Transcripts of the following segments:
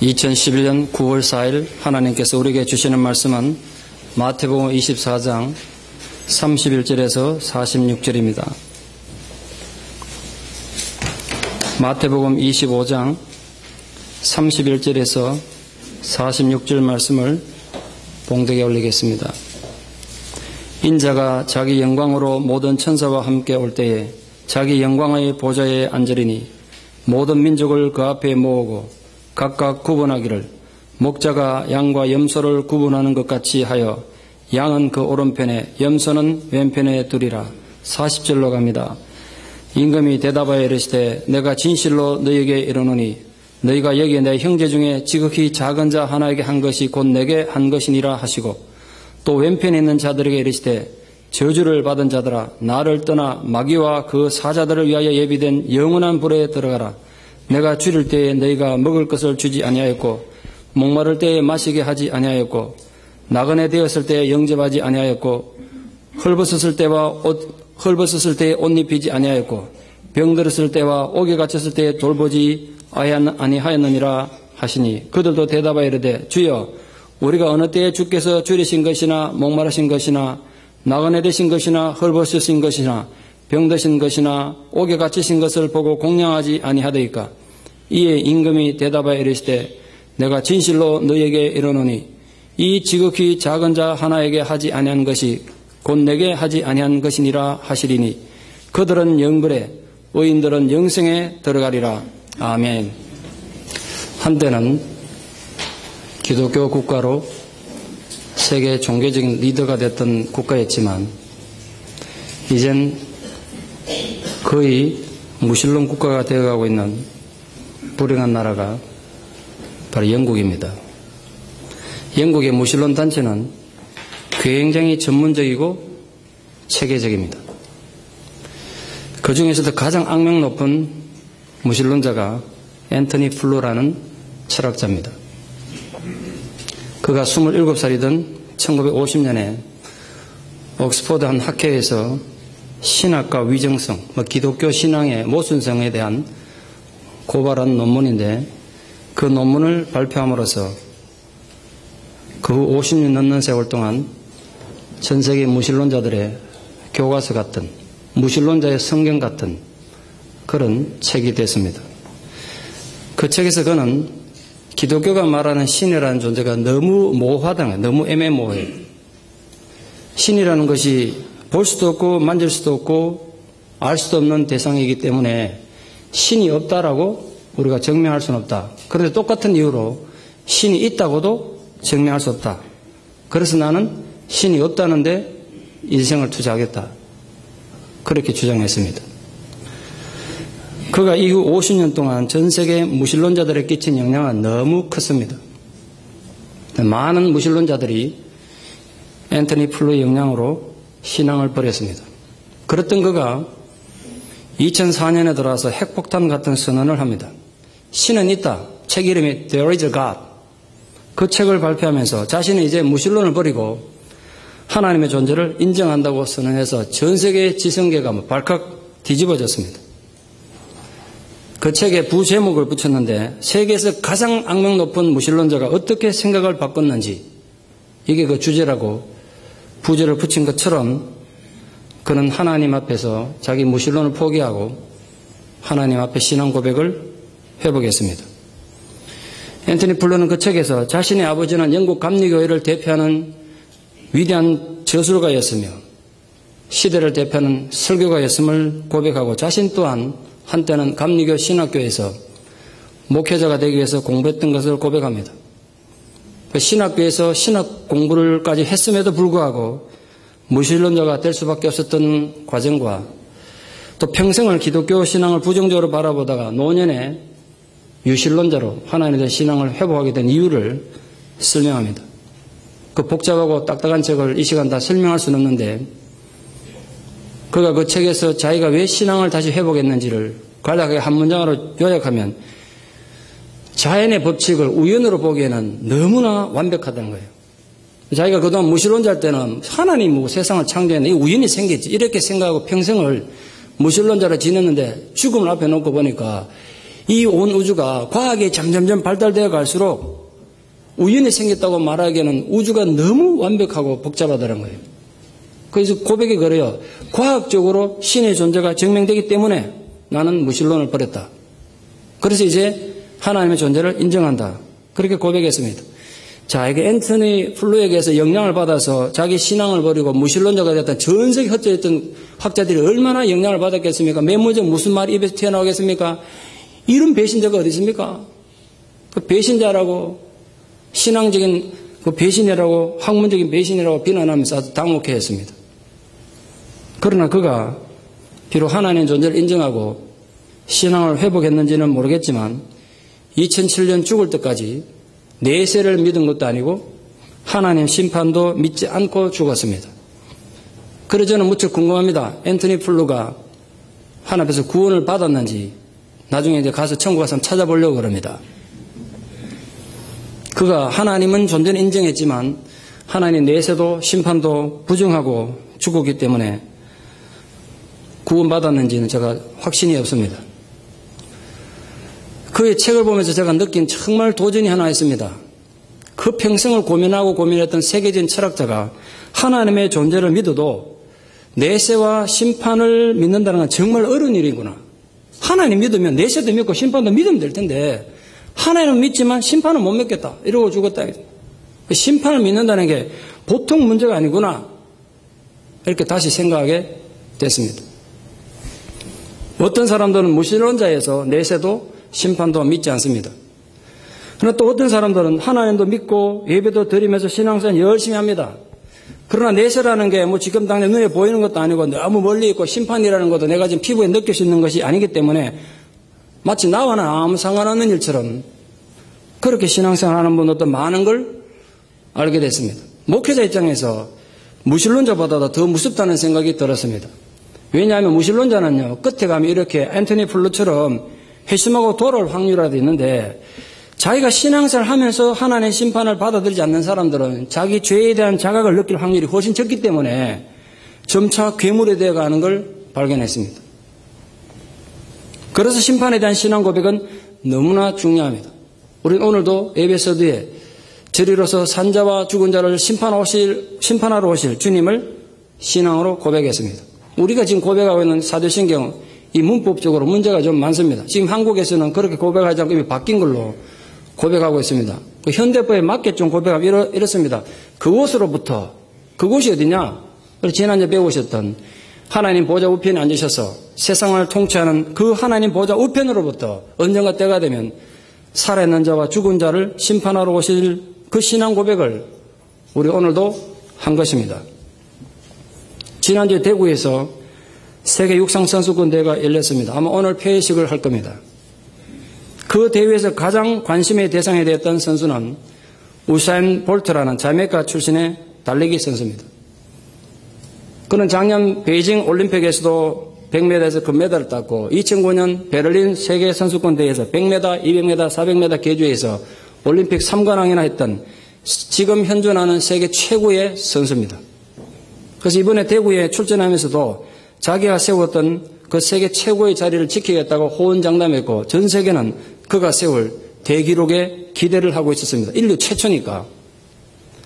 2011년 9월 4일 하나님께서 우리에게 주시는 말씀은 마태복음 24장 31절에서 46절입니다. 마태복음 25장 31절에서 46절 말씀을 봉독에 올리겠습니다. 인자가 자기 영광으로 모든 천사와 함께 올 때에 자기 영광의 보좌에 앉으리니 모든 민족을 그 앞에 모으고 각각 구분하기를 목자가 양과 염소를 구분하는 것 같이 하여 양은 그 오른편에 염소는 왼편에 두리라. 40절로 갑니다. 임금이 대답하여 이르시되 내가 진실로 너희에게 이르노니 너희가 여기 내 형제 중에 지극히 작은 자 하나에게 한 것이 곧 내게 한 것이니라 하시고 또 왼편에 있는 자들에게 이르시되 저주를 받은 자들아 나를 떠나 마귀와 그 사자들을 위하여 예비된 영원한 불에 들어가라. 내가 줄일 때에 너희가 먹을 것을 주지 아니하였고 목마를 때에 마시게 하지 아니하였고 나그네 되었을 때에 영접하지 아니하였고 헐벗었을 때에 옷 입히지 아니하였고 병들었을 때와 옥에 갇혔을 때에 돌보지 아니하였느니라 하시니 그들도 대답하여 이르되 주여 우리가 어느 때에 주께서 줄이신 것이나 목마르신 것이나 나그네 되신 것이나 헐벗으신 것이나 병드신 것이나 옥에 갇히신 것을 보고 공양하지 아니하더이까. 이에 임금이 대답하여 이르시되 내가 진실로 너희에게 이르노니 이 지극히 작은 자 하나에게 하지 아니한 것이 곧 내게 하지 아니한 것이니라 하시리니 그들은 영벌에 의인들은 영생에 들어가리라. 아멘. 한때는 기독교 국가로 세계 종교적인 리더가 됐던 국가였지만 이젠 거의 무신론 국가가 되어가고 있는 불행한 나라가 바로 영국입니다. 영국의 무신론 단체는 굉장히 전문적이고 체계적입니다. 그 중에서도 가장 악명 높은 무신론자가 앤토니 플루라는 철학자입니다. 그가 27살이던 1950년에 옥스퍼드 한 학회에서 신학과 위정성, 기독교 신앙의 모순성에 대한 고발한 논문인데 그 논문을 발표함으로써 그 후 50년 넘는 세월 동안 전 세계 무신론자들의 교과서 같은 무신론자의 성경 같은 그런 책이 됐습니다. 그 책에서 그는 기독교가 말하는 신이라는 존재가 너무 모호하다는 거예요. 너무 애매모호해요. 신이라는 것이 볼 수도 없고 만질 수도 없고 알 수도 없는 대상이기 때문에 신이 없다라고 우리가 증명할 수는 없다. 그런데 똑같은 이유로 신이 있다고도 증명할 수 없다. 그래서 나는 신이 없다는데 인생을 투자하겠다. 그렇게 주장했습니다. 그가 이후 50년 동안 전 세계 무신론자들에 끼친 영향은 너무 컸습니다. 많은 무신론자들이 앤토니 플루의 영향으로 신앙을 버렸습니다. 그랬던 그가 2004년에 들어와서 핵폭탄 같은 선언을 합니다. 신은 있다. 책 이름이 There is a God. 그 책을 발표하면서 자신은 이제 무신론을 버리고 하나님의 존재를 인정한다고 선언해서 전 세계 지성계가 발칵 뒤집어졌습니다. 그 책에 부제목을 붙였는데 세계에서 가장 악명 높은 무신론자가 어떻게 생각을 바꿨는지 이게 그 주제라고 부제를 붙인 것처럼 그는 하나님 앞에서 자기 무신론을 포기하고 하나님 앞에 신앙 고백을 회복했습니다. 앤토니 플루는 그 책에서 자신의 아버지는 영국 감리교회를 대표하는 위대한 저술가였으며 시대를 대표하는 설교가였음을 고백하고 자신 또한 한때는 감리교 신학교에서 목회자가 되기 위해서 공부했던 것을 고백합니다. 신학교에서 신학 공부를까지 했음에도 불구하고 무신론자가 될 수밖에 없었던 과정과 또 평생을 기독교 신앙을 부정적으로 바라보다가 노년에 유신론자로 하나님에 대한 신앙을 회복하게 된 이유를 설명합니다. 그 복잡하고 딱딱한 책을 이 시간 다 설명할 수는 없는데 그가 그 책에서 자기가 왜 신앙을 다시 회복했는지를 간략하게 한 문장으로 요약하면 자연의 법칙을 우연으로 보기에는 너무나 완벽하다는 거예요. 자기가 그동안 무신론자일 때는 하나님이 세상을 창조했는데 우연히 생겼지 이렇게 생각하고 평생을 무신론자로 지냈는데 죽음을 앞에 놓고 보니까 이 온 우주가 과학이 점점점 발달되어 갈수록 우연히 생겼다고 말하기에는 우주가 너무 완벽하고 복잡하다는 거예요. 그래서 고백이 그래요. 과학적으로 신의 존재가 증명되기 때문에 나는 무신론을 버렸다. 그래서 이제 하나님의 존재를 인정한다. 그렇게 고백했습니다. 자, 이게 앤토니 플루에게서 영향을 받아서 자기 신앙을 버리고 무신론자가 됐던 전 세계 흩어졌던 학자들이 얼마나 영향을 받았겠습니까? 메모적 무슨 말이 입에서 튀어나오겠습니까? 이런 배신자가 어디 있습니까? 그 배신자라고 신앙적인 그 배신이라고 학문적인 배신이라고 비난하면서 아주 당혹해했습니다. 그러나 그가 비록 하나님의 존재를 인정하고 신앙을 회복했는지는 모르겠지만 2007년 죽을 때까지 내세를 믿은 것도 아니고 하나님 심판도 믿지 않고 죽었습니다. 그래서 저는 무척 궁금합니다. 앤토니 플루가 하나님 앞에서 구원을 받았는지 나중에 이제 가서 천국 가서 찾아보려고 그럽니다. 그가 하나님은 존재를 인정했지만 하나님 내세도 심판도 부정하고 죽었기 때문에 구원받았는지는 제가 확신이 없습니다. 그의 책을 보면서 제가 느낀 정말 도전이 하나 있습니다. 그 평생을 고민하고 고민했던 세계적인 철학자가 하나님의 존재를 믿어도 내세와 심판을 믿는다는 건 정말 어려운 일이구나. 하나님 믿으면 내세도 믿고 심판도 믿으면 될 텐데 하나님은 믿지만 심판은 못 믿겠다. 이러고 죽었다. 심판을 믿는다는 게 보통 문제가 아니구나. 이렇게 다시 생각하게 됐습니다. 어떤 사람들은 무신론자에서 내세도 심판도 믿지 않습니다. 그러나 또 어떤 사람들은 하나님도 믿고 예배도 드리면서 신앙생활 열심히 합니다. 그러나 내세라는 게 뭐 지금 당장 눈에 보이는 것도 아니고 너무 멀리 있고 심판이라는 것도 내가 지금 피부에 느낄 수 있는 것이 아니기 때문에 마치 나와는 아무 상관없는 일처럼 그렇게 신앙생활 하는 분들도 많은 걸 알게 됐습니다. 목회자 입장에서 무신론자보다도 더 무섭다는 생각이 들었습니다. 왜냐하면 무신론자는요, 끝에 가면 이렇게 앤토니 플루처럼 회심하고 돌아올 확률이라도 있는데 자기가 신앙생활을 하면서 하나님의 심판을 받아들이지 않는 사람들은 자기 죄에 대한 자각을 느낄 확률이 훨씬 적기 때문에 점차 괴물이 되어가는 걸 발견했습니다. 그래서 심판에 대한 신앙 고백은 너무나 중요합니다. 우리는 오늘도 예배서두에 저리로서 산자와 죽은 자를 심판하러 오실 주님을 신앙으로 고백했습니다. 우리가 지금 고백하고 있는 사도신경 이 문법적으로 문제가 좀 많습니다. 지금 한국에서는 그렇게 고백하지 않고 이미 바뀐 걸로 고백하고 있습니다. 그 현대법에 맞게 좀 고백하면 이렇습니다. 그곳으로부터, 그곳이 어디냐? 우리 지난주에 배우셨던 하나님 보좌 우편에 앉으셔서 세상을 통치하는 그 하나님 보좌 우편으로부터 언젠가 때가 되면 살아있는 자와 죽은 자를 심판하러 오실 그 신앙 고백을 우리 오늘도 한 것입니다. 지난주에 대구에서 세계 육상 선수권 대회가 열렸습니다. 아마 오늘 폐회식을 할 겁니다. 그 대회에서 가장 관심의 대상이 되었던 선수는 우사인 볼트라는 자메이카 출신의 달리기 선수입니다. 그는 작년 베이징 올림픽에서도 100m에서 금메달을 땄고 2009년 베를린 세계 선수권 대회에서 100m, 200m, 400m 계주에서 올림픽 3관왕이나 했던 지금 현존하는 세계 최고의 선수입니다. 그래서 이번에 대구에 출전하면서도 자기가 세웠던 그 세계 최고의 자리를 지키겠다고 호언장담했고 전 세계는 그가 세울 대기록에 기대를 하고 있었습니다. 인류 최초니까.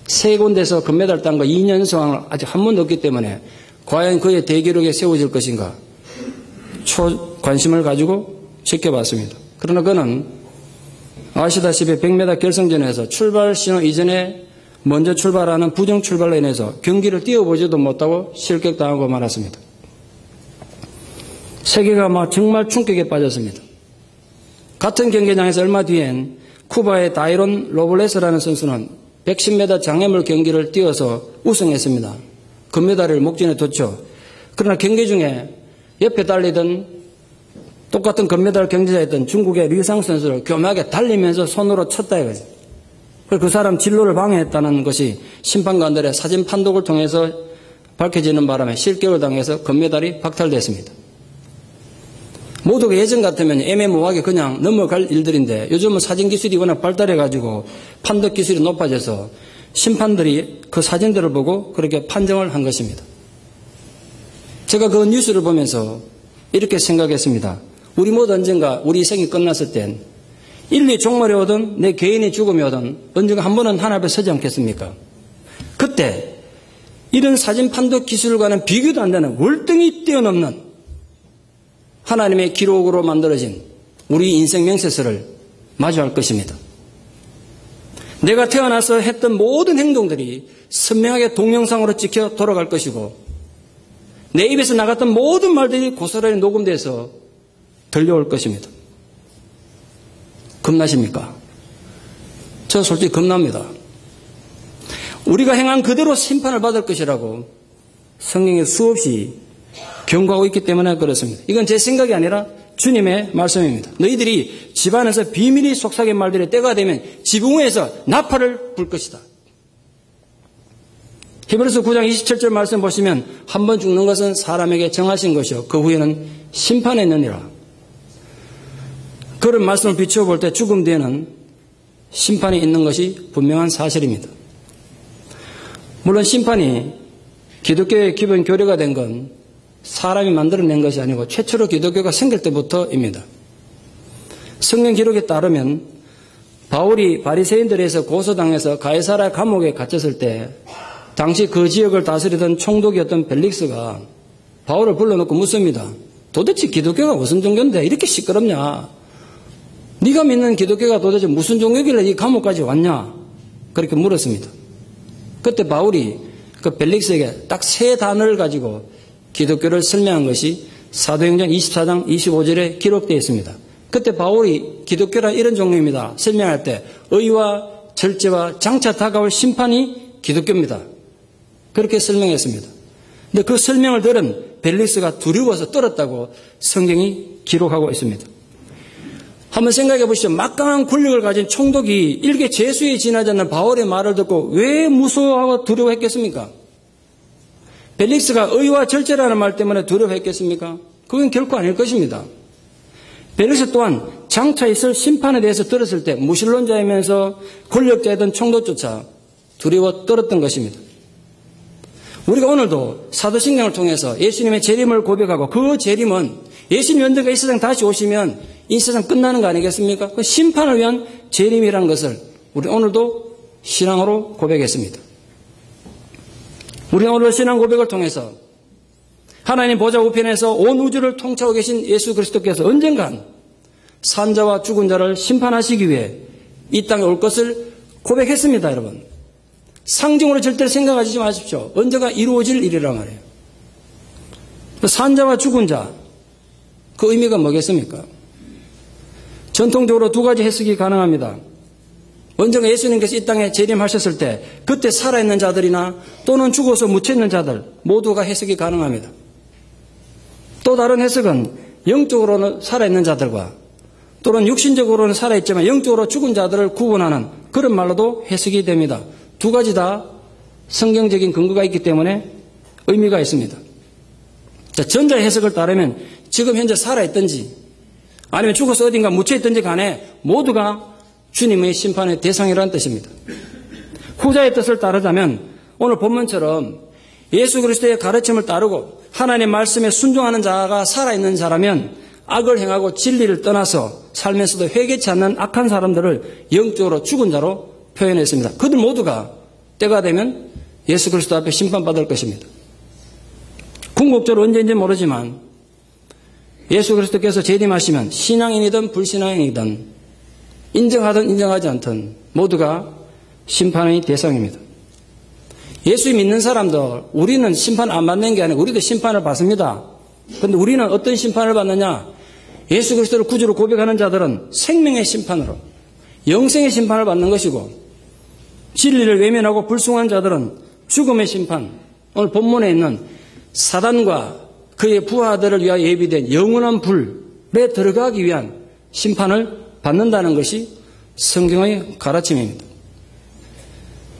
세 군데에서 금메달 딴 거 2년 상황을 아직 한 번도 없기 때문에 과연 그의 대기록에 세워질 것인가 관심을 가지고 지켜봤습니다. 그러나 그는 아시다시피 100m 결승전에서 출발 신호 이전에 먼저 출발하는 부정 출발로 인해서 경기를 뛰어보지도 못하고 실격당하고 말았습니다. 세계가 막 정말 충격에 빠졌습니다. 같은 경기장에서 얼마 뒤엔 쿠바의 다이론 로블레스라는 선수는 110m 장애물 경기를 뛰어서 우승했습니다. 금메달을 목전에 뒀죠. 그러나 경기 중에 옆에 달리던 똑같은 금메달 경쟁자였던 중국의 류상 선수를 교묘하게 달리면서 손으로 쳤다 이거죠. 그 사람 진로를 방해했다는 것이 심판관들의 사진 판독을 통해서 밝혀지는 바람에 실격을 당해서 금메달이 박탈됐습니다. 모두가 예전 같으면 애매모호하게 그냥 넘어갈 일들인데 요즘은 사진 기술이 워낙 발달해가지고 판독 기술이 높아져서 심판들이 그 사진들을 보고 그렇게 판정을 한 것입니다. 제가 그 뉴스를 보면서 이렇게 생각했습니다. 우리 모두 언젠가 우리 생이 끝났을 땐 인류 종말이 오든 내 개인의 죽음이 오든 언젠가 한 번은 하나님 앞에 서지 않겠습니까? 그때 이런 사진 판독 기술과는 비교도 안 되는 월등히 뛰어넘는 하나님의 기록으로 만들어진 우리 인생 명세서를 마주할 것입니다. 내가 태어나서 했던 모든 행동들이 선명하게 동영상으로 찍혀 돌아갈 것이고 내 입에서 나갔던 모든 말들이 고스란히 녹음돼서 들려올 것입니다. 겁나십니까? 저 솔직히 겁납니다. 우리가 행한 그대로 심판을 받을 것이라고 성경에 수없이 경고하고 있기 때문에 그렇습니다. 이건 제 생각이 아니라 주님의 말씀입니다. 너희들이 집안에서 비밀이 속삭인 말들의 때가 되면 지붕 위에서 나팔을 불 것이다. 히브리서 9장 27절 말씀 보시면 한 번 죽는 것은 사람에게 정하신 것이요 그 후에는 심판에 있느니라. 그런 말씀을 비추어 볼 때 죽음 뒤에는 심판이 있는 것이 분명한 사실입니다. 물론 심판이 기독교의 기본 교리가 된 건 사람이 만들어낸 것이 아니고 최초로 기독교가 생길 때부터입니다. 성경 기록에 따르면 바울이 바리새인들에서 고소당해서 가이사랴 감옥에 갇혔을 때 당시 그 지역을 다스리던 총독이었던 벨릭스가 바울을 불러놓고 묻습니다. 도대체 기독교가 무슨 종교인데 이렇게 시끄럽냐? 네가 믿는 기독교가 도대체 무슨 종교길래 이 감옥까지 왔냐? 그렇게 물었습니다. 그때 바울이 그 벨릭스에게 딱 세 단어를 가지고 기독교를 설명한 것이 사도행전 24장 25절에 기록되어 있습니다. 그때 바울이 기독교라 이런 종교입니다. 설명할 때 의와 절제와 장차 다가올 심판이 기독교입니다. 그렇게 설명했습니다. 근데 그 설명을 들은 벨릭스가 두려워서 떨었다고 성경이 기록하고 있습니다. 한번 생각해 보시죠. 막강한 권력을 가진 총독이 일개 죄수에 지나지 않는 바울의 말을 듣고 왜 무서워하고 두려워했겠습니까? 벨릭스가 의와 절제라는 말 때문에 두려워했겠습니까? 그건 결코 아닐 것입니다. 벨릭스 또한 장차 있을 심판에 대해서 들었을 때 무신론자이면서 권력자이던 총독조차 두려워 떨었던 것입니다. 우리가 오늘도 사도신경을 통해서 예수님의 재림을 고백하고 그 재림은 예수님 언젠가 이 세상 다시 오시면 이 세상 끝나는 거 아니겠습니까? 그 심판을 위한 재림이라는 것을 우리 오늘도 신앙으로 고백했습니다. 우리는 오늘 신앙 고백을 통해서 하나님 보좌 우편에서 온 우주를 통치하고 계신 예수 그리스도께서 언젠간 산자와 죽은 자를 심판하시기 위해 이 땅에 올 것을 고백했습니다, 여러분. 상징으로 절대 생각하지 마십시오. 언제가 이루어질 일이란 말이에요. 산자와 죽은 자, 그 의미가 뭐겠습니까? 전통적으로 두 가지 해석이 가능합니다. 언젠가 예수님께서 이 땅에 재림하셨을 때 그때 살아있는 자들이나 또는 죽어서 묻혀있는 자들 모두가 해석이 가능합니다. 또 다른 해석은 영적으로는 살아있는 자들과 또는 육신적으로는 살아있지만 영적으로 죽은 자들을 구분하는 그런 말로도 해석이 됩니다. 두 가지 다 성경적인 근거가 있기 때문에 의미가 있습니다. 자, 전자의 해석을 따르면 지금 현재 살아있든지 아니면 죽어서 어딘가 묻혀있든지 간에 모두가 주님의 심판의 대상이라는 뜻입니다. 후자의 뜻을 따르자면 오늘 본문처럼 예수 그리스도의 가르침을 따르고 하나님의 말씀에 순종하는 자가 살아있는 자라면 악을 행하고 진리를 떠나서 살면서도 회개치 않는 악한 사람들을 영적으로 죽은 자로 표현했습니다. 그들 모두가 때가 되면 예수 그리스도 앞에 심판받을 것입니다. 궁극적으로 언제인지 모르지만 예수 그리스도께서 재림하시면 신앙인이든 불신앙인이든 인정하든 인정하지 않든 모두가 심판의 대상입니다. 예수 믿는 사람들 우리는 심판 안 받는 게 아니고 우리도 심판을 받습니다. 그런데 우리는 어떤 심판을 받느냐? 예수 그리스도를 구주로 고백하는 자들은 생명의 심판으로 영생의 심판을 받는 것이고 진리를 외면하고 불순한 자들은 죽음의 심판, 오늘 본문에 있는 사단과 그의 부하들을 위하여 예비된 영원한 불에 들어가기 위한 심판을 받는다는 것이 성경의 가르침입니다.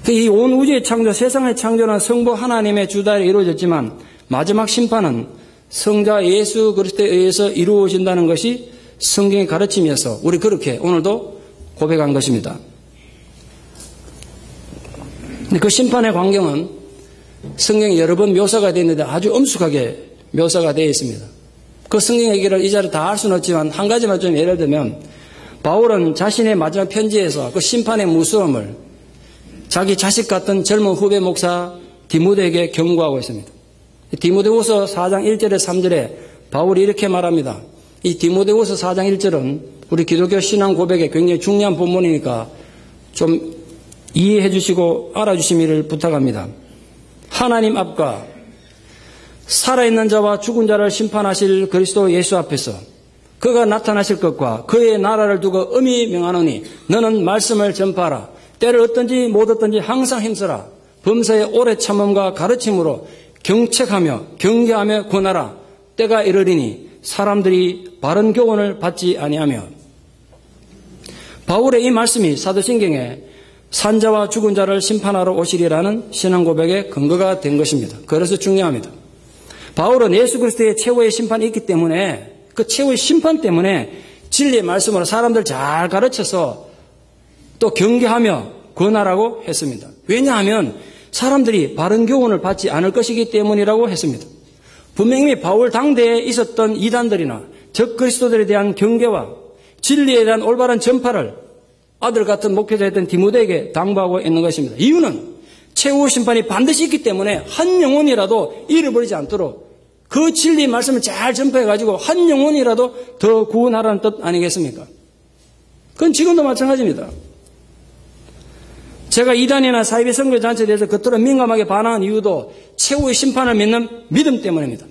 이 온 우주의 창조, 세상의 창조는 성부 하나님의 주도하에 이루어졌지만 마지막 심판은 성자 예수 그리스도에 의해서 이루어진다는 것이 성경의 가르침이어서 우리 그렇게 오늘도 고백한 것입니다. 그 심판의 광경은 성경에 여러 번 묘사가 되어 있는데 아주 엄숙하게 묘사가 되어 있습니다. 그 성경 얘기를 이 자리에 다 할 수는 없지만 한 가지만 좀 예를 들면 바울은 자신의 마지막 편지에서 그 심판의 무서움을 자기 자식 같은 젊은 후배 목사 디모데에게 경고하고 있습니다. 디모데후서 4장 1절에 3절에 바울이 이렇게 말합니다. 이 디모데후서 4장 1절은 우리 기독교 신앙 고백에 굉장히 중요한 본문이니까 좀 이해해 주시고 알아주시기를 부탁합니다. 하나님 앞과 살아있는 자와 죽은 자를 심판하실 그리스도 예수 앞에서 그가 나타나실 것과 그의 나라를 두고 엄히 명하노니 너는 말씀을 전파하라. 때를 얻든지 못 얻든지 항상 힘쓰라. 범사의 오래 참음과 가르침으로 경책하며 경계하며 권하라. 때가 이르리니 사람들이 바른 교훈을 받지 아니하며. 바울의 이 말씀이 사도신경에 산자와 죽은 자를 심판하러 오시리라는 신앙 고백의 근거가 된 것입니다. 그래서 중요합니다. 바울은 예수 그리스도의 최후의 심판이 있기 때문에 그 최후의 심판 때문에 진리의 말씀으로 사람들 잘 가르쳐서 또 경계하며 권하라고 했습니다. 왜냐하면 사람들이 바른 교훈을 받지 않을 것이기 때문이라고 했습니다. 분명히 바울 당대에 있었던 이단들이나 적 그리스도들에 대한 경계와 진리에 대한 올바른 전파를 아들 같은 목회자였던 디모데에게 당부하고 있는 것입니다. 이유는 최후 심판이 반드시 있기 때문에 한 영혼이라도 잃어버리지 않도록 그 진리 말씀을 잘 전파해가지고 한 영혼이라도 더 구원하라는 뜻 아니겠습니까? 그건 지금도 마찬가지입니다. 제가 이단이나 사이비 선교단체에 대해서 그토록 민감하게 반항한 이유도 최후의 심판을 믿는 믿음 때문입니다.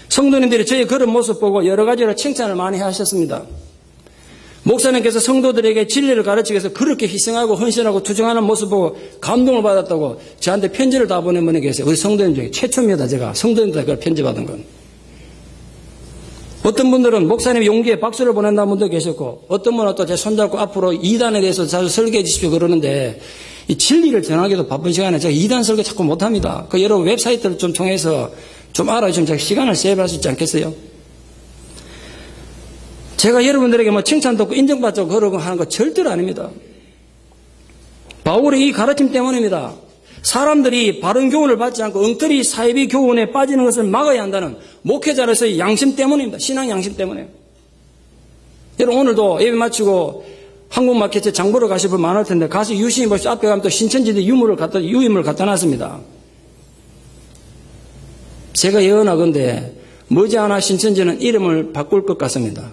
성도님들이 저의 그런 모습 보고 여러 가지로 칭찬을 많이 하셨습니다. 목사님께서 성도들에게 진리를 가르치기 위해서 그렇게 희생하고 헌신하고 투정하는 모습 보고 감동을 받았다고 저한테 편지를 다 보낸 분이 계세요. 우리 성도님 중에 최초입니다. 제가 성도님들 그걸 편지 받은 건. 어떤 분들은 목사님 용기에 박수를 보낸다는 분도 계셨고 어떤 분은 또 제 손잡고 앞으로 이단에 대해서 자주 설계해 주십시오 그러는데 이 진리를 전하기도 바쁜 시간에 제가 이단 설계 자꾸 못합니다. 그 여러분 웹사이트를 좀 통해서 좀 알아주시면 제가 시간을 세이브할 수 있지 않겠어요? 제가 여러분들에게 뭐 칭찬도 없고 인정받자고 그러고 하는 거 절대로 아닙니다. 바울의 이 가르침 때문입니다. 사람들이 바른 교훈을 받지 않고 엉터리 사이비 교훈에 빠지는 것을 막아야 한다는 목회자로서의 양심 때문입니다. 신앙 양심 때문에. 여러분 오늘도 예배 마치고 한국마켓에 장 보러 가실 분 많을 텐데 가서 유심히 보시고 앞에 가면 또 신천지대 유임을 갖다 놨습니다. 제가 예언하건대 머지않아 신천지는 이름을 바꿀 것 같습니다.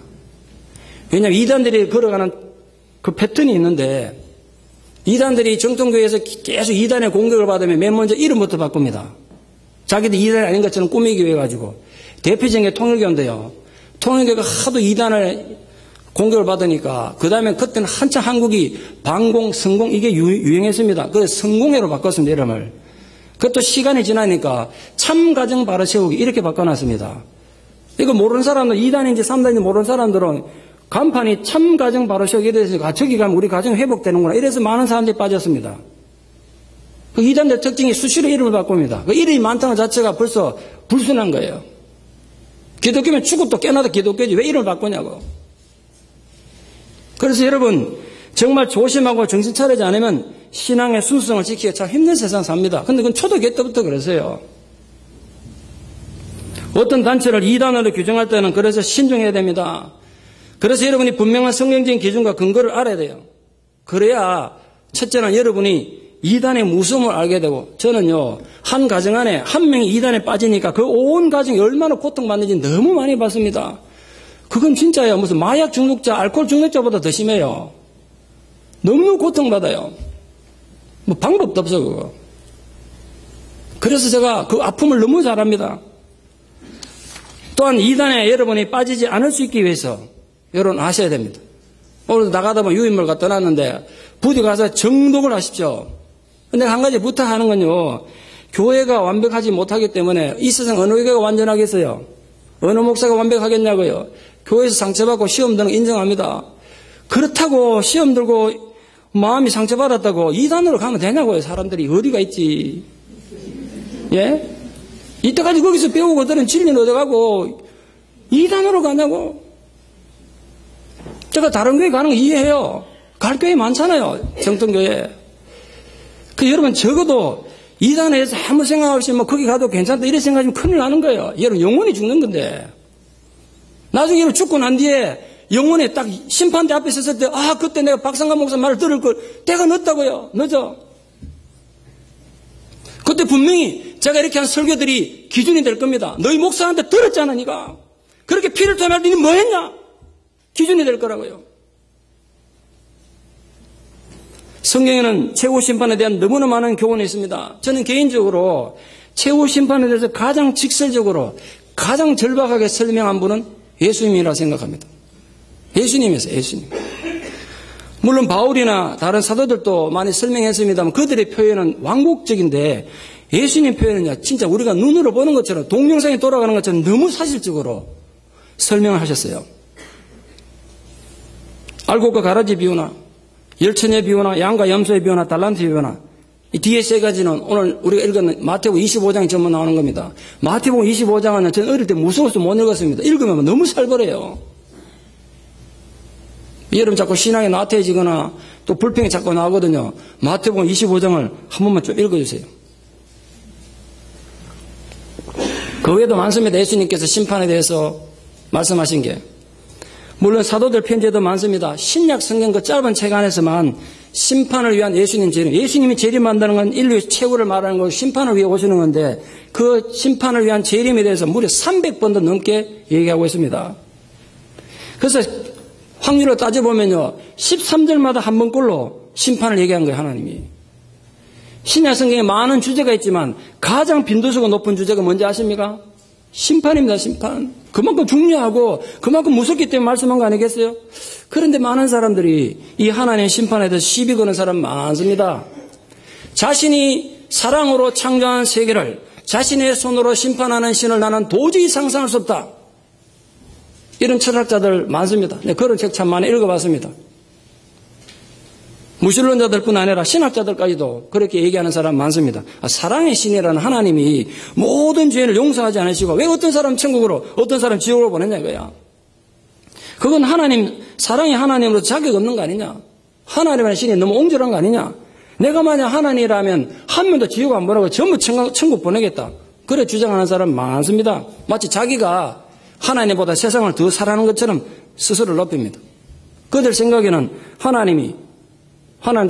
왜냐하면 이단들이 걸어가는 그 패턴이 있는데 이단들이 정통교회에서 계속 이단의 공격을 받으면 맨 먼저 이름부터 바꿉니다. 자기들 이단이 아닌 것처럼 꾸미기 위해 가지고 대표적인 게 통일교인데요. 통일교가 하도 이단을 공격을 받으니까 그 다음에 그때는 한참 한국이 반공, 성공 이게 유행했습니다. 그래서 성공회로 바꿨습니다. 이름을. 그것도 시간이 지나니까 참가정 바로 세우기 이렇게 바꿔놨습니다. 이거 모르는 사람들 2단인지 3단인지 모르는 사람들은 간판이 참가정 바로 세우기 이래서 저기 가면 우리 가정 회복되는구나 이래서 많은 사람들이 빠졌습니다. 그 2단들 특징이 수시로 이름을 바꿉니다. 그 이름이 많다는 자체가 벌써 불순한 거예요. 기독교면 죽어도 깨나도 기독교지 왜 이름을 바꾸냐고. 그래서 여러분 정말 조심하고 정신 차리지 않으면 신앙의 순수성을 지키기가 참 힘든 세상 삽니다. 근데 그건 초대교회 때부터 그랬어요. 어떤 단체를 2단으로 규정할 때는 그래서 신중해야 됩니다. 그래서 여러분이 분명한 성경적인 기준과 근거를 알아야 돼요. 그래야 첫째는 여러분이 2단의 무서움을 알게 되고 저는요 한 가정 안에 한 명이 2단에 빠지니까 그 온 가정이 얼마나 고통받는지 너무 많이 봤습니다. 그건 진짜예요. 무슨 마약 중독자, 알코올 중독자보다 더 심해요. 너무 고통받아요. 뭐 방법도 없어 그거. 그래서 제가 그 아픔을 너무 잘 압니다. 또한 2단에 여러분이 빠지지 않을 수 있기 위해서 여러분 아셔야 됩니다. 오늘도 나가다 보면 유인물 갖다 놨는데 부디 가서 정독을 하십시오. 근데 한 가지 부탁하는 건요. 교회가 완벽하지 못하기 때문에 이 세상 어느 교회가 완전하겠어요? 어느 목사가 완벽하겠냐고요? 교회에서 상처받고 시험 드는 거 인정합니다. 그렇다고 시험 들고 마음이 상처받았다고 2단으로 가면 되냐고요? 사람들이 어디가 있지? 예? 이때까지 거기서 배우고 들은 진리는 얻어가고 2단으로 가냐고? 제가 다른 교회 가는 거 이해해요. 갈 교회 많잖아요. 정통교회. 그 여러분 적어도 이단에 대해서 아무 생각 없이 뭐 거기 가도 괜찮다 이런 생각이면 큰일 나는 거예요. 여러분 영원히 죽는 건데. 나중에 여러분 죽고 난 뒤에 영원히 딱 심판대 앞에 섰을 때 그때 내가 박상관 목사 말을 들을 걸 때가 늦다고요. 늦어. 그때 분명히 제가 이렇게 한 설교들이 기준이 될 겁니다. 너희 목사한테 들었잖아 니가. 그렇게 피를 토할 때 니 뭐 했냐? 기준이 될 거라고요. 성경에는 최후 심판에 대한 너무나 많은 교훈이 있습니다. 저는 개인적으로 최후 심판에 대해서 가장 직설적으로 가장 절박하게 설명한 분은 예수님이라 생각합니다. 예수님이세요. 예수님. 물론 바울이나 다른 사도들도 많이 설명했습니다만 그들의 표현은 완곡적인데 예수님 표현은요 진짜 우리가 눈으로 보는 것처럼 동영상이 돌아가는 것처럼 너무 사실적으로 설명을 하셨어요. 알곡과 가라지 비유나 열처녀의 비유나 양과 염소의 비유나 달란트의 비유나 이 뒤에 세 가지는 오늘 우리가 읽은 마태복음 25장이 전부 나오는 겁니다. 마태복음 25장은 저는 어릴 때 무서워서 못 읽었습니다. 읽으면 너무 살벌해요. 여러분 자꾸 신앙이 나태해지거나 또 불평이 자꾸 나오거든요. 마태복음 25장을 한 번만 좀 읽어주세요. 그 외에도 많습니다. 예수님께서 심판에 대해서 말씀하신 게. 물론 사도들 편지에도 많습니다. 신약 성경 그 짧은 책 안에서만 심판을 위한 예수님 재림. 예수님이 재림한다는 건 인류의 최후를 말하는 거고 심판을 위해 오시는 건데 그 심판을 위한 재림에 대해서 무려 300번도 넘게 얘기하고 있습니다. 그래서 확률로 따져보면요. 13절마다 한 번꼴로 심판을 얘기한 거예요. 하나님이. 신약 성경에 많은 주제가 있지만 가장 빈도수가 높은 주제가 뭔지 아십니까? 심판입니다. 심판. 그만큼 중요하고 그만큼 무섭기 때문에 말씀한 거 아니겠어요? 그런데 많은 사람들이 이 하나님의 심판에 대해서 시비 거는 사람 많습니다. 자신이 사랑으로 창조한 세계를 자신의 손으로 심판하는 신을 나는 도저히 상상할 수 없다. 이런 철학자들 많습니다. 네, 그런 책 참 많이 읽어봤습니다. 무신론자들뿐 아니라 신학자들까지도 그렇게 얘기하는 사람 많습니다. 사랑의 신이라는 하나님이 모든 죄를 용서하지 않으시고 왜 어떤 사람 천국으로 어떤 사람 지옥으로 보냈냐 이거야. 그건 하나님 사랑의 하나님으로 자격 없는 거 아니냐. 하나님의 신이 너무 옹졸한 거 아니냐. 내가 만약 하나님이라면 한 명도 지옥 안 보내고 전부 천국 보내겠다. 그래 주장하는 사람 많습니다. 마치 자기가 하나님보다 세상을 더 사랑하는 것처럼 스스로를 높입니다. 그들 생각에는 하나님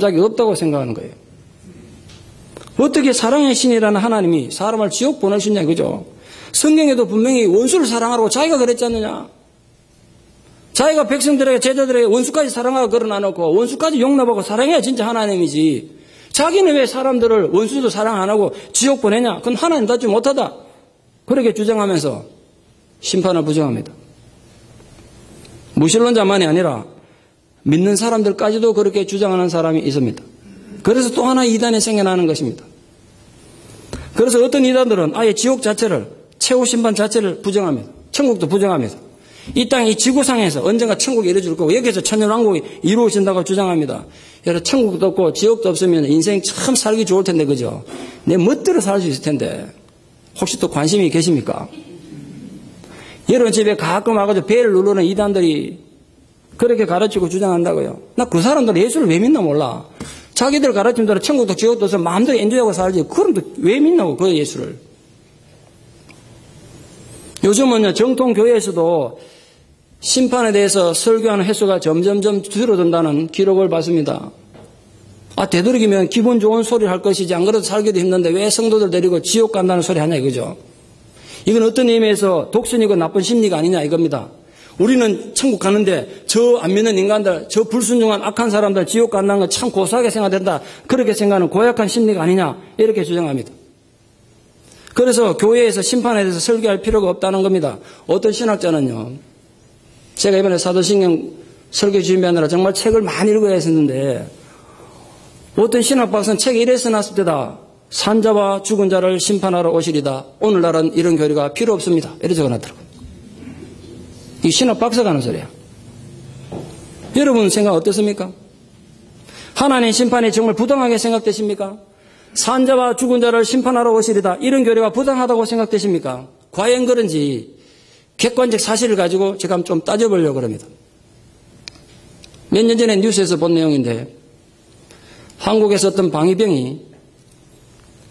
자격이 없다고 생각하는 거예요. 어떻게 사랑의 신이라는 하나님이 사람을 지옥 보내시냐 이거죠. 성경에도 분명히 원수를 사랑하라고 자기가 그랬지 않느냐. 자기가 백성들에게 제자들에게 원수까지 사랑하고 걸어놔놓고 원수까지 용납하고 사랑해야 진짜 하나님이지. 자기는 왜 사람들을 원수도 사랑 안 하고 지옥 보내냐. 그건 하나님답지 못하다. 그렇게 주장하면서 심판을 부정합니다. 무신론자만이 아니라 믿는 사람들까지도 그렇게 주장하는 사람이 있습니다. 그래서 또 하나 이단이 생겨나는 것입니다. 그래서 어떤 이단들은 아예 지옥 자체를 최후 심판 자체를 부정합니다. 천국도 부정합니다. 이 땅 이 지구상에서 언젠가 천국이 이루어질 거고 여기에서 천년왕국이 이루어진다고 주장합니다. 여러분 천국도 없고 지옥도 없으면 인생 참 살기 좋을 텐데 그죠? 내 멋대로 살 수 있을 텐데 혹시 또 관심이 계십니까? 여러분 집에 가끔 와가지고 배를 누르는 이단들이 그렇게 가르치고 주장한다고요. 나 그 사람들 예수를 왜 믿나 몰라. 자기들 가르친 대로 천국도 지옥도 없어 마음대로 엔조이하고 살지. 그럼 왜 믿나고 그 예수를. 요즘은요 정통 교회에서도 심판에 대해서 설교하는 횟수가 점점점 줄어든다는 기록을 봤습니다. 되도록이면 기분 좋은 소리를 할 것이지 안 그래도 살기도 힘든데 왜 성도들 데리고 지옥 간다는 소리 하냐 이거죠. 이건 어떤 의미에서 독선이고 나쁜 심리가 아니냐 이겁니다. 우리는 천국 가는데 저 안 믿는 인간들, 저 불순종한 악한 사람들 지옥 간다는 건 참 고사하게 생각된다. 그렇게 생각하는 고약한 심리가 아니냐 이렇게 주장합니다. 그래서 교회에서 심판에 대해서 설교할 필요가 없다는 겁니다. 어떤 신학자는요. 제가 이번에 사도신경 설교 준비하느라 정말 책을 많이 읽어야 했었는데 어떤 신학박사는 책에 이래 써놨을 때다. 산자와 죽은 자를 심판하러 오시리다. 오늘날은 이런 교리가 필요 없습니다. 이렇게 적어놨더라고요. 이 신학 박사가 하는 소리야. 여러분 생각 어떻습니까? 하나님 심판이 정말 부당하게 생각되십니까? 산자와 죽은 자를 심판하러 오시리다. 이런 교리가 부당하다고 생각되십니까? 과연 그런지 객관적 사실을 가지고 제가 좀 따져보려고 합니다. 몇 년 전에 뉴스에서 본 내용인데 한국에서 어떤 방위병이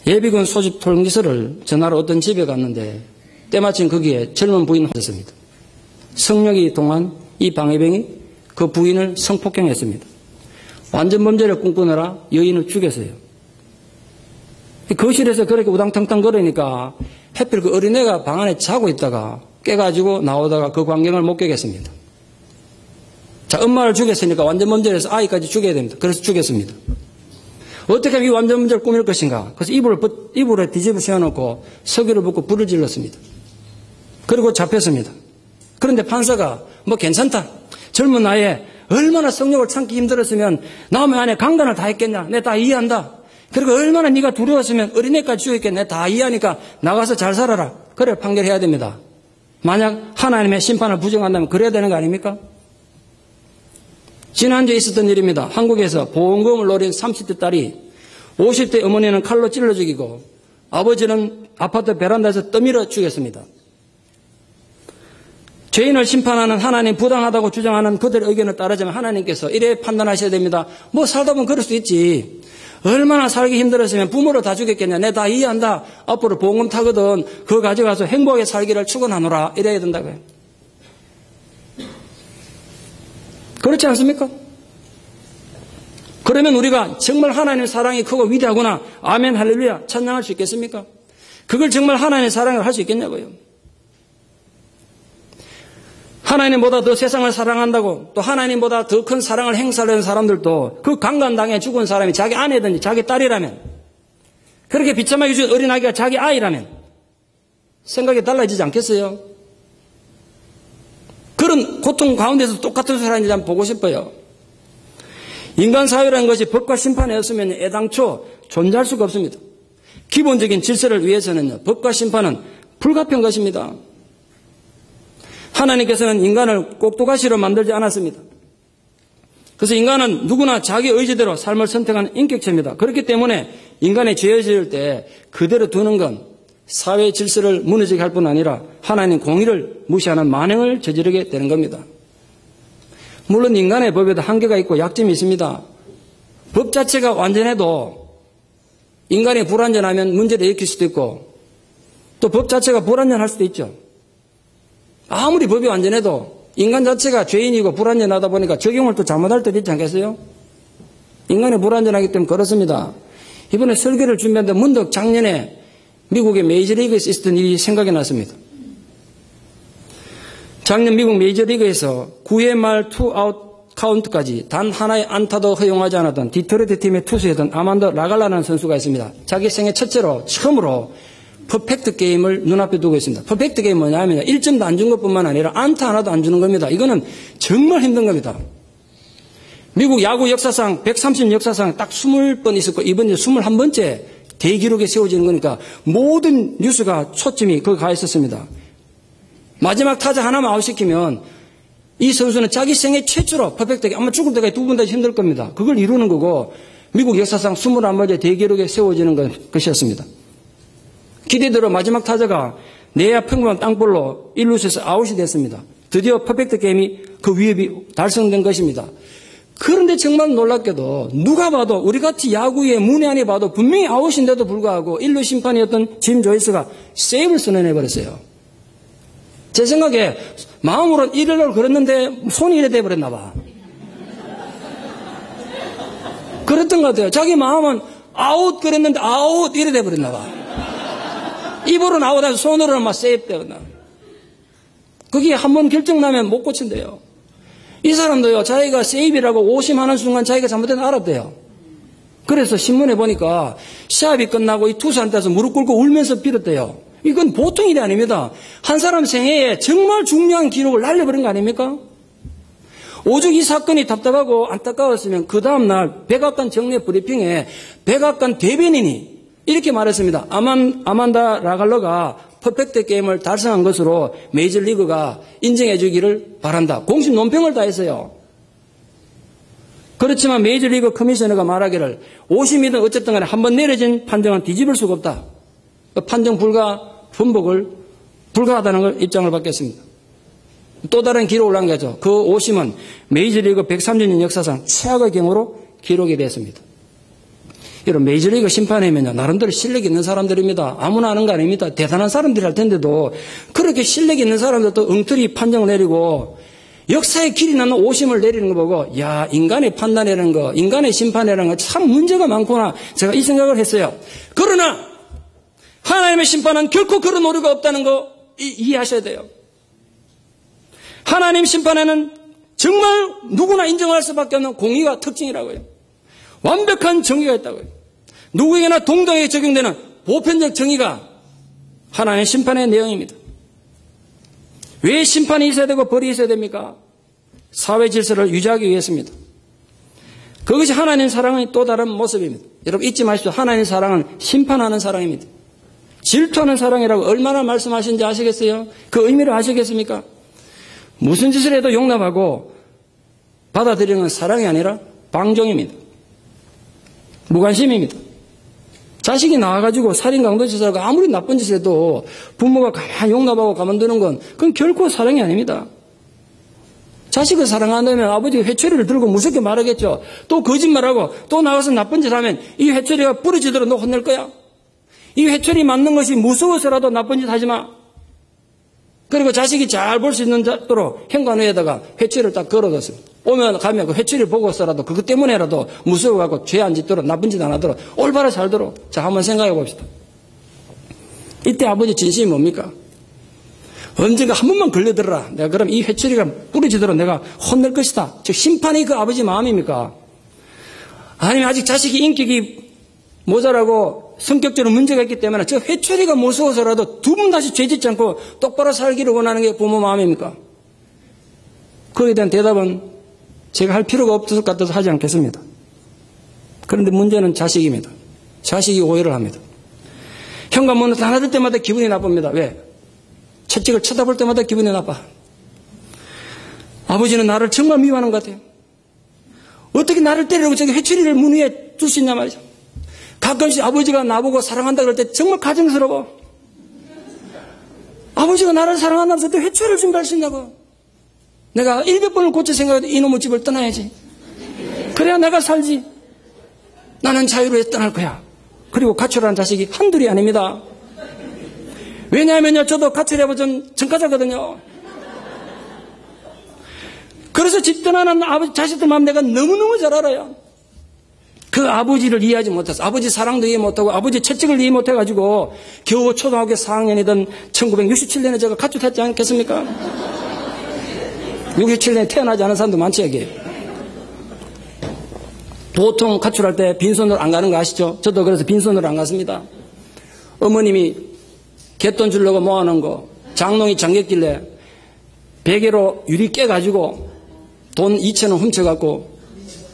예비군 소집 통지서를 전하러 어떤 집에 갔는데 때마침 거기에 젊은 부인이 있었습니다. 성령이 동한 이 방해병이 그 부인을 성폭행했습니다. 완전 범죄를 꿈꾸느라 여인을 죽였어요. 거실에서 그렇게 우당탕탕 거리니까 하필 그 어린애가 방 안에 자고 있다가 깨가지고 나오다가 그 광경을 목격했습니다. 자, 엄마를 죽였으니까 완전 범죄를 해서 아이까지 죽여야 됩니다. 그래서 죽였습니다. 어떻게 하면 이 완전 범죄를 꾸밀 것인가? 그래서 이불에 뒤집어 세워놓고 석유를 붓고 불을 질렀습니다. 그리고 잡혔습니다. 그런데 판사가 뭐 괜찮다. 젊은 나이에 얼마나 성욕을 참기 힘들었으면 남의 안에 강간을 다 했겠냐. 내 다 이해한다. 그리고 얼마나 네가 두려웠으면 어린애까지 죽였겠냐. 내 다 이해하니까 나가서 잘 살아라. 그래 판결해야 됩니다. 만약 하나님의 심판을 부정한다면 그래야 되는 거 아닙니까? 지난주에 있었던 일입니다. 한국에서 보험금을 노린 30대 딸이 50대 어머니는 칼로 찔러 죽이고 아버지는 아파트 베란다에서 떠밀어 죽였습니다. 죄인을 심판하는 하나님 부당하다고 주장하는 그들의 의견을 따르자면 하나님께서 이래 판단하셔야 됩니다. 뭐 살다 보면 그럴 수 있지. 얼마나 살기 힘들었으면 부모를 다 죽였겠냐. 내 다 이해한다. 앞으로 보험금 타거든. 그거 가져가서 행복하게 살기를 축원하노라. 이래야 된다고요. 그렇지 않습니까? 그러면 우리가 정말 하나님의 사랑이 크고 위대하구나. 아멘 할렐루야 찬양할 수 있겠습니까? 그걸 정말 하나님의 사랑을 할 수 있겠냐고요. 하나님보다 더 세상을 사랑한다고 또 하나님보다 더 큰 사랑을 행사하려는 사람들도 그 강간당해 죽은 사람이 자기 아내든지 자기 딸이라면 그렇게 비참하게 죽은 어린아기가 자기 아이라면 생각이 달라지지 않겠어요? 그런 고통 가운데서 똑같은 소리 하는지 한번 보고 싶어요. 인간 사회라는 것이 법과 심판이 없으면 애당초 존재할 수가 없습니다. 기본적인 질서를 위해서는요, 법과 심판은 불가피한 것입니다. 하나님께서는 인간을 꼭두가시로 만들지 않았습니다. 그래서 인간은 누구나 자기 의지대로 삶을 선택하는 인격체입니다. 그렇기 때문에 인간이 죄를 지을 때 그대로 두는 건 사회 질서를 무너지게 할 뿐 아니라 하나님 공의를 무시하는 만행을 저지르게 되는 겁니다. 물론 인간의 법에도 한계가 있고 약점이 있습니다. 법 자체가 완전해도 인간이 불완전하면 문제를 일으킬 수도 있고 또 법 자체가 불완전할 수도 있죠. 아무리 법이 완전해도 인간 자체가 죄인이고 불완전하다 보니까 적용을 또 잘못할 때도 있지 않겠어요? 인간이 불완전하기 때문에 그렇습니다. 이번에 설교를 준비하는데 문득 작년에 미국의 메이저리그에서 있었던 일이 생각이 났습니다. 작년 미국 메이저리그에서 9회 말 투아웃 카운트까지 단 하나의 안타도 허용하지 않았던 디트로이트 팀의 투수였던 아만더 라갈라라는 선수가 있습니다. 자기 생애 첫째로 처음으로 퍼펙트 게임을 눈앞에 두고 있습니다. 퍼펙트 게임 뭐냐면 1점도 안 준 것뿐만 아니라 안타 하나도 안 주는 겁니다. 이거는 정말 힘든 겁니다. 미국 야구 역사상 130 역사상 딱 20번 있었고 이번에 21번째 대기록에 세워지는 거니까 모든 뉴스가 초점이 거기 가 있었습니다. 마지막 타자 하나만 아웃시키면 이 선수는 자기 생애 최초로 퍼펙트하게 아마 죽을 때까지 두 번 다 힘들 겁니다. 그걸 이루는 거고 미국 역사상 21번째 대기록에 세워지는 것이었습니다. 기대대로 마지막 타자가 내야 평범한 땅볼로 1루수에서 아웃이 됐습니다. 드디어 퍼펙트 게임이 그 위협이 달성된 것입니다. 그런데 정말 놀랍게도 누가 봐도 우리 같이 야구의 문외한이 봐도 분명히 아웃인데도 불구하고 1루 심판이었던 짐 조이스가 세이브를 선언해버렸어요. 제 생각에 마음으로는 1루를 걸었는데 손이 이래 돼버렸나 봐. 그랬던 것 같아요. 자기 마음은 아웃 그랬는데 아웃 이래 돼버렸나 봐. 입으로는 아웃해서 손으로는 막 세이브 되거나. 그게 한번 결정나면 못 고친대요. 이 사람도요, 자기가 세이브라고 오심하는 순간 자기가 잘못된 걸 알았대요. 그래서 신문에 보니까 시합이 끝나고 이 투수한테서 무릎 꿇고 울면서 빌었대요. 이건 보통 일이 아닙니다. 한 사람 생애에 정말 중요한 기록을 날려버린 거 아닙니까? 오죽 이 사건이 답답하고 안타까웠으면 그 다음날 백악관 정례 브리핑에 백악관 대변인이 이렇게 말했습니다. 아만다 라갈러가 퍼펙트 게임을 달성한 것으로 메이저리그가 인정해 주기를 바란다. 공식 논평을 다 했어요. 그렇지만 메이저리그 커미셔너가 말하기를 오심이든 어쨌든 간에 한번 내려진 판정은 뒤집을 수가 없다. 판정 분복을 불가하다는 걸 입장을 받겠습니다. 또 다른 기록을 남겨줘. 그 오심은 메이저리그 130년 역사상 최악의 경우로 기록이 됐습니다. 이런 메이저리그 심판이면요, 나름대로 실력 있는 사람들입니다. 아무나 하는 거 아닙니다. 대단한 사람들이 할 텐데도 그렇게 실력 있는 사람들도 엉터리 판정을 내리고 역사의 길이 나는 오심을 내리는 거 보고, 야, 인간의 판단이라는 거, 인간의 심판이라는 거 참 문제가 많구나. 제가 이 생각을 했어요. 그러나 하나님의 심판은 결코 그런 오류가 없다는 거 이해하셔야 돼요. 하나님 심판에는 정말 누구나 인정할 수밖에 없는 공의가 특징이라고요. 완벽한 정의가 있다고요. 누구에게나 동등하게 적용되는 보편적 정의가 하나님의 심판의 내용입니다. 왜 심판이 있어야 되고 벌이 있어야 됩니까? 사회 질서를 유지하기 위해서입니다. 그것이 하나님 사랑의 또 다른 모습입니다. 여러분 잊지 마십시오. 하나님 사랑은 심판하는 사랑입니다. 질투하는 사랑이라고 얼마나 말씀하신지 아시겠어요? 그 의미를 아시겠습니까? 무슨 짓을 해도 용납하고 받아들이는 건 사랑이 아니라 방종입니다. 무관심입니다. 자식이 나와가지고 살인 강도짓을 하고 아무리 나쁜 짓을 해도 부모가 가만히 용납하고 가만두는 건 그건 결코 사랑이 아닙니다. 자식을 사랑한다면 아버지가 회초리를 들고 무섭게 말하겠죠. 또 거짓말하고 또 나가서 나쁜 짓 하면 이 회초리가 부러지도록 너 혼낼 거야. 이 회초리 맞는 것이 무서워서라도 나쁜 짓 하지 마. 그리고 자식이 잘 볼 수 있는 정도로 현관 위에다가 회초리를 딱 걸어뒀습니다. 오면 가면 그 회초리를 보고서라도 그것 때문에라도 무서워갖고 죄 안 짓도록 나쁜 짓 안 하도록 올바로 살도록. 자, 한번 생각해 봅시다. 이때 아버지 진심이 뭡니까? 언젠가 한 번만 걸려들어라. 내가 그럼 이 회초리가 부러지도록 내가 혼낼 것이다. 즉 심판이 그 아버지 마음입니까? 아니면 아직 자식이 인격이 모자라고 성격적으로 문제가 있기 때문에 저 회초리가 무서워서라도 두 번 다시 죄 짓지 않고 똑바로 살기를 원하는 게 부모 마음입니까? 거기에 대한 대답은 제가 할 필요가 없을 것 같아서 하지 않겠습니다. 그런데 문제는 자식입니다. 자식이 오해를 합니다. 현관문을 닫을 때마다 기분이 나쁩니다. 왜? 채찍을 쳐다볼 때마다 기분이 나빠. 아버지는 나를 정말 미워하는 것 같아요. 어떻게 나를 때리려고 저기 회초리를 문 위에 둘 수 있냐 말이죠. 가끔씩 아버지가 나보고 사랑한다 그럴 때 정말 가증스러워. 아버지가 나를 사랑한다면서 또 회초리를 준비할 수 있냐고. 내가 100번을 고쳐 생각해도 이놈의 집을 떠나야지. 그래야 내가 살지. 나는 자유로 떠날 거야. 그리고 가출하는 자식이 한둘이 아닙니다. 왜냐하면요, 저도 가출해 보던 전과자거든요. 그래서 집 떠나는 아버지 자식들 마음 내가 너무너무 잘 알아요. 그 아버지를 이해하지 못해서, 아버지 사랑도 이해 못하고, 아버지 채찍을 이해 못해가지고, 겨우 초등학교 4학년이던 1967년에 제가 가출했지 않겠습니까? 67년에 태어나지 않은 사람도 많지, 여기. 보통 가출할 때 빈손으로 안 가는 거 아시죠? 저도 그래서 빈손으로 안 갔습니다. 어머님이 갯돈 주려고 모아놓은 거, 장롱이 잠겼길래, 베개로 유리 깨가지고, 돈 2,000원 훔쳐갖고,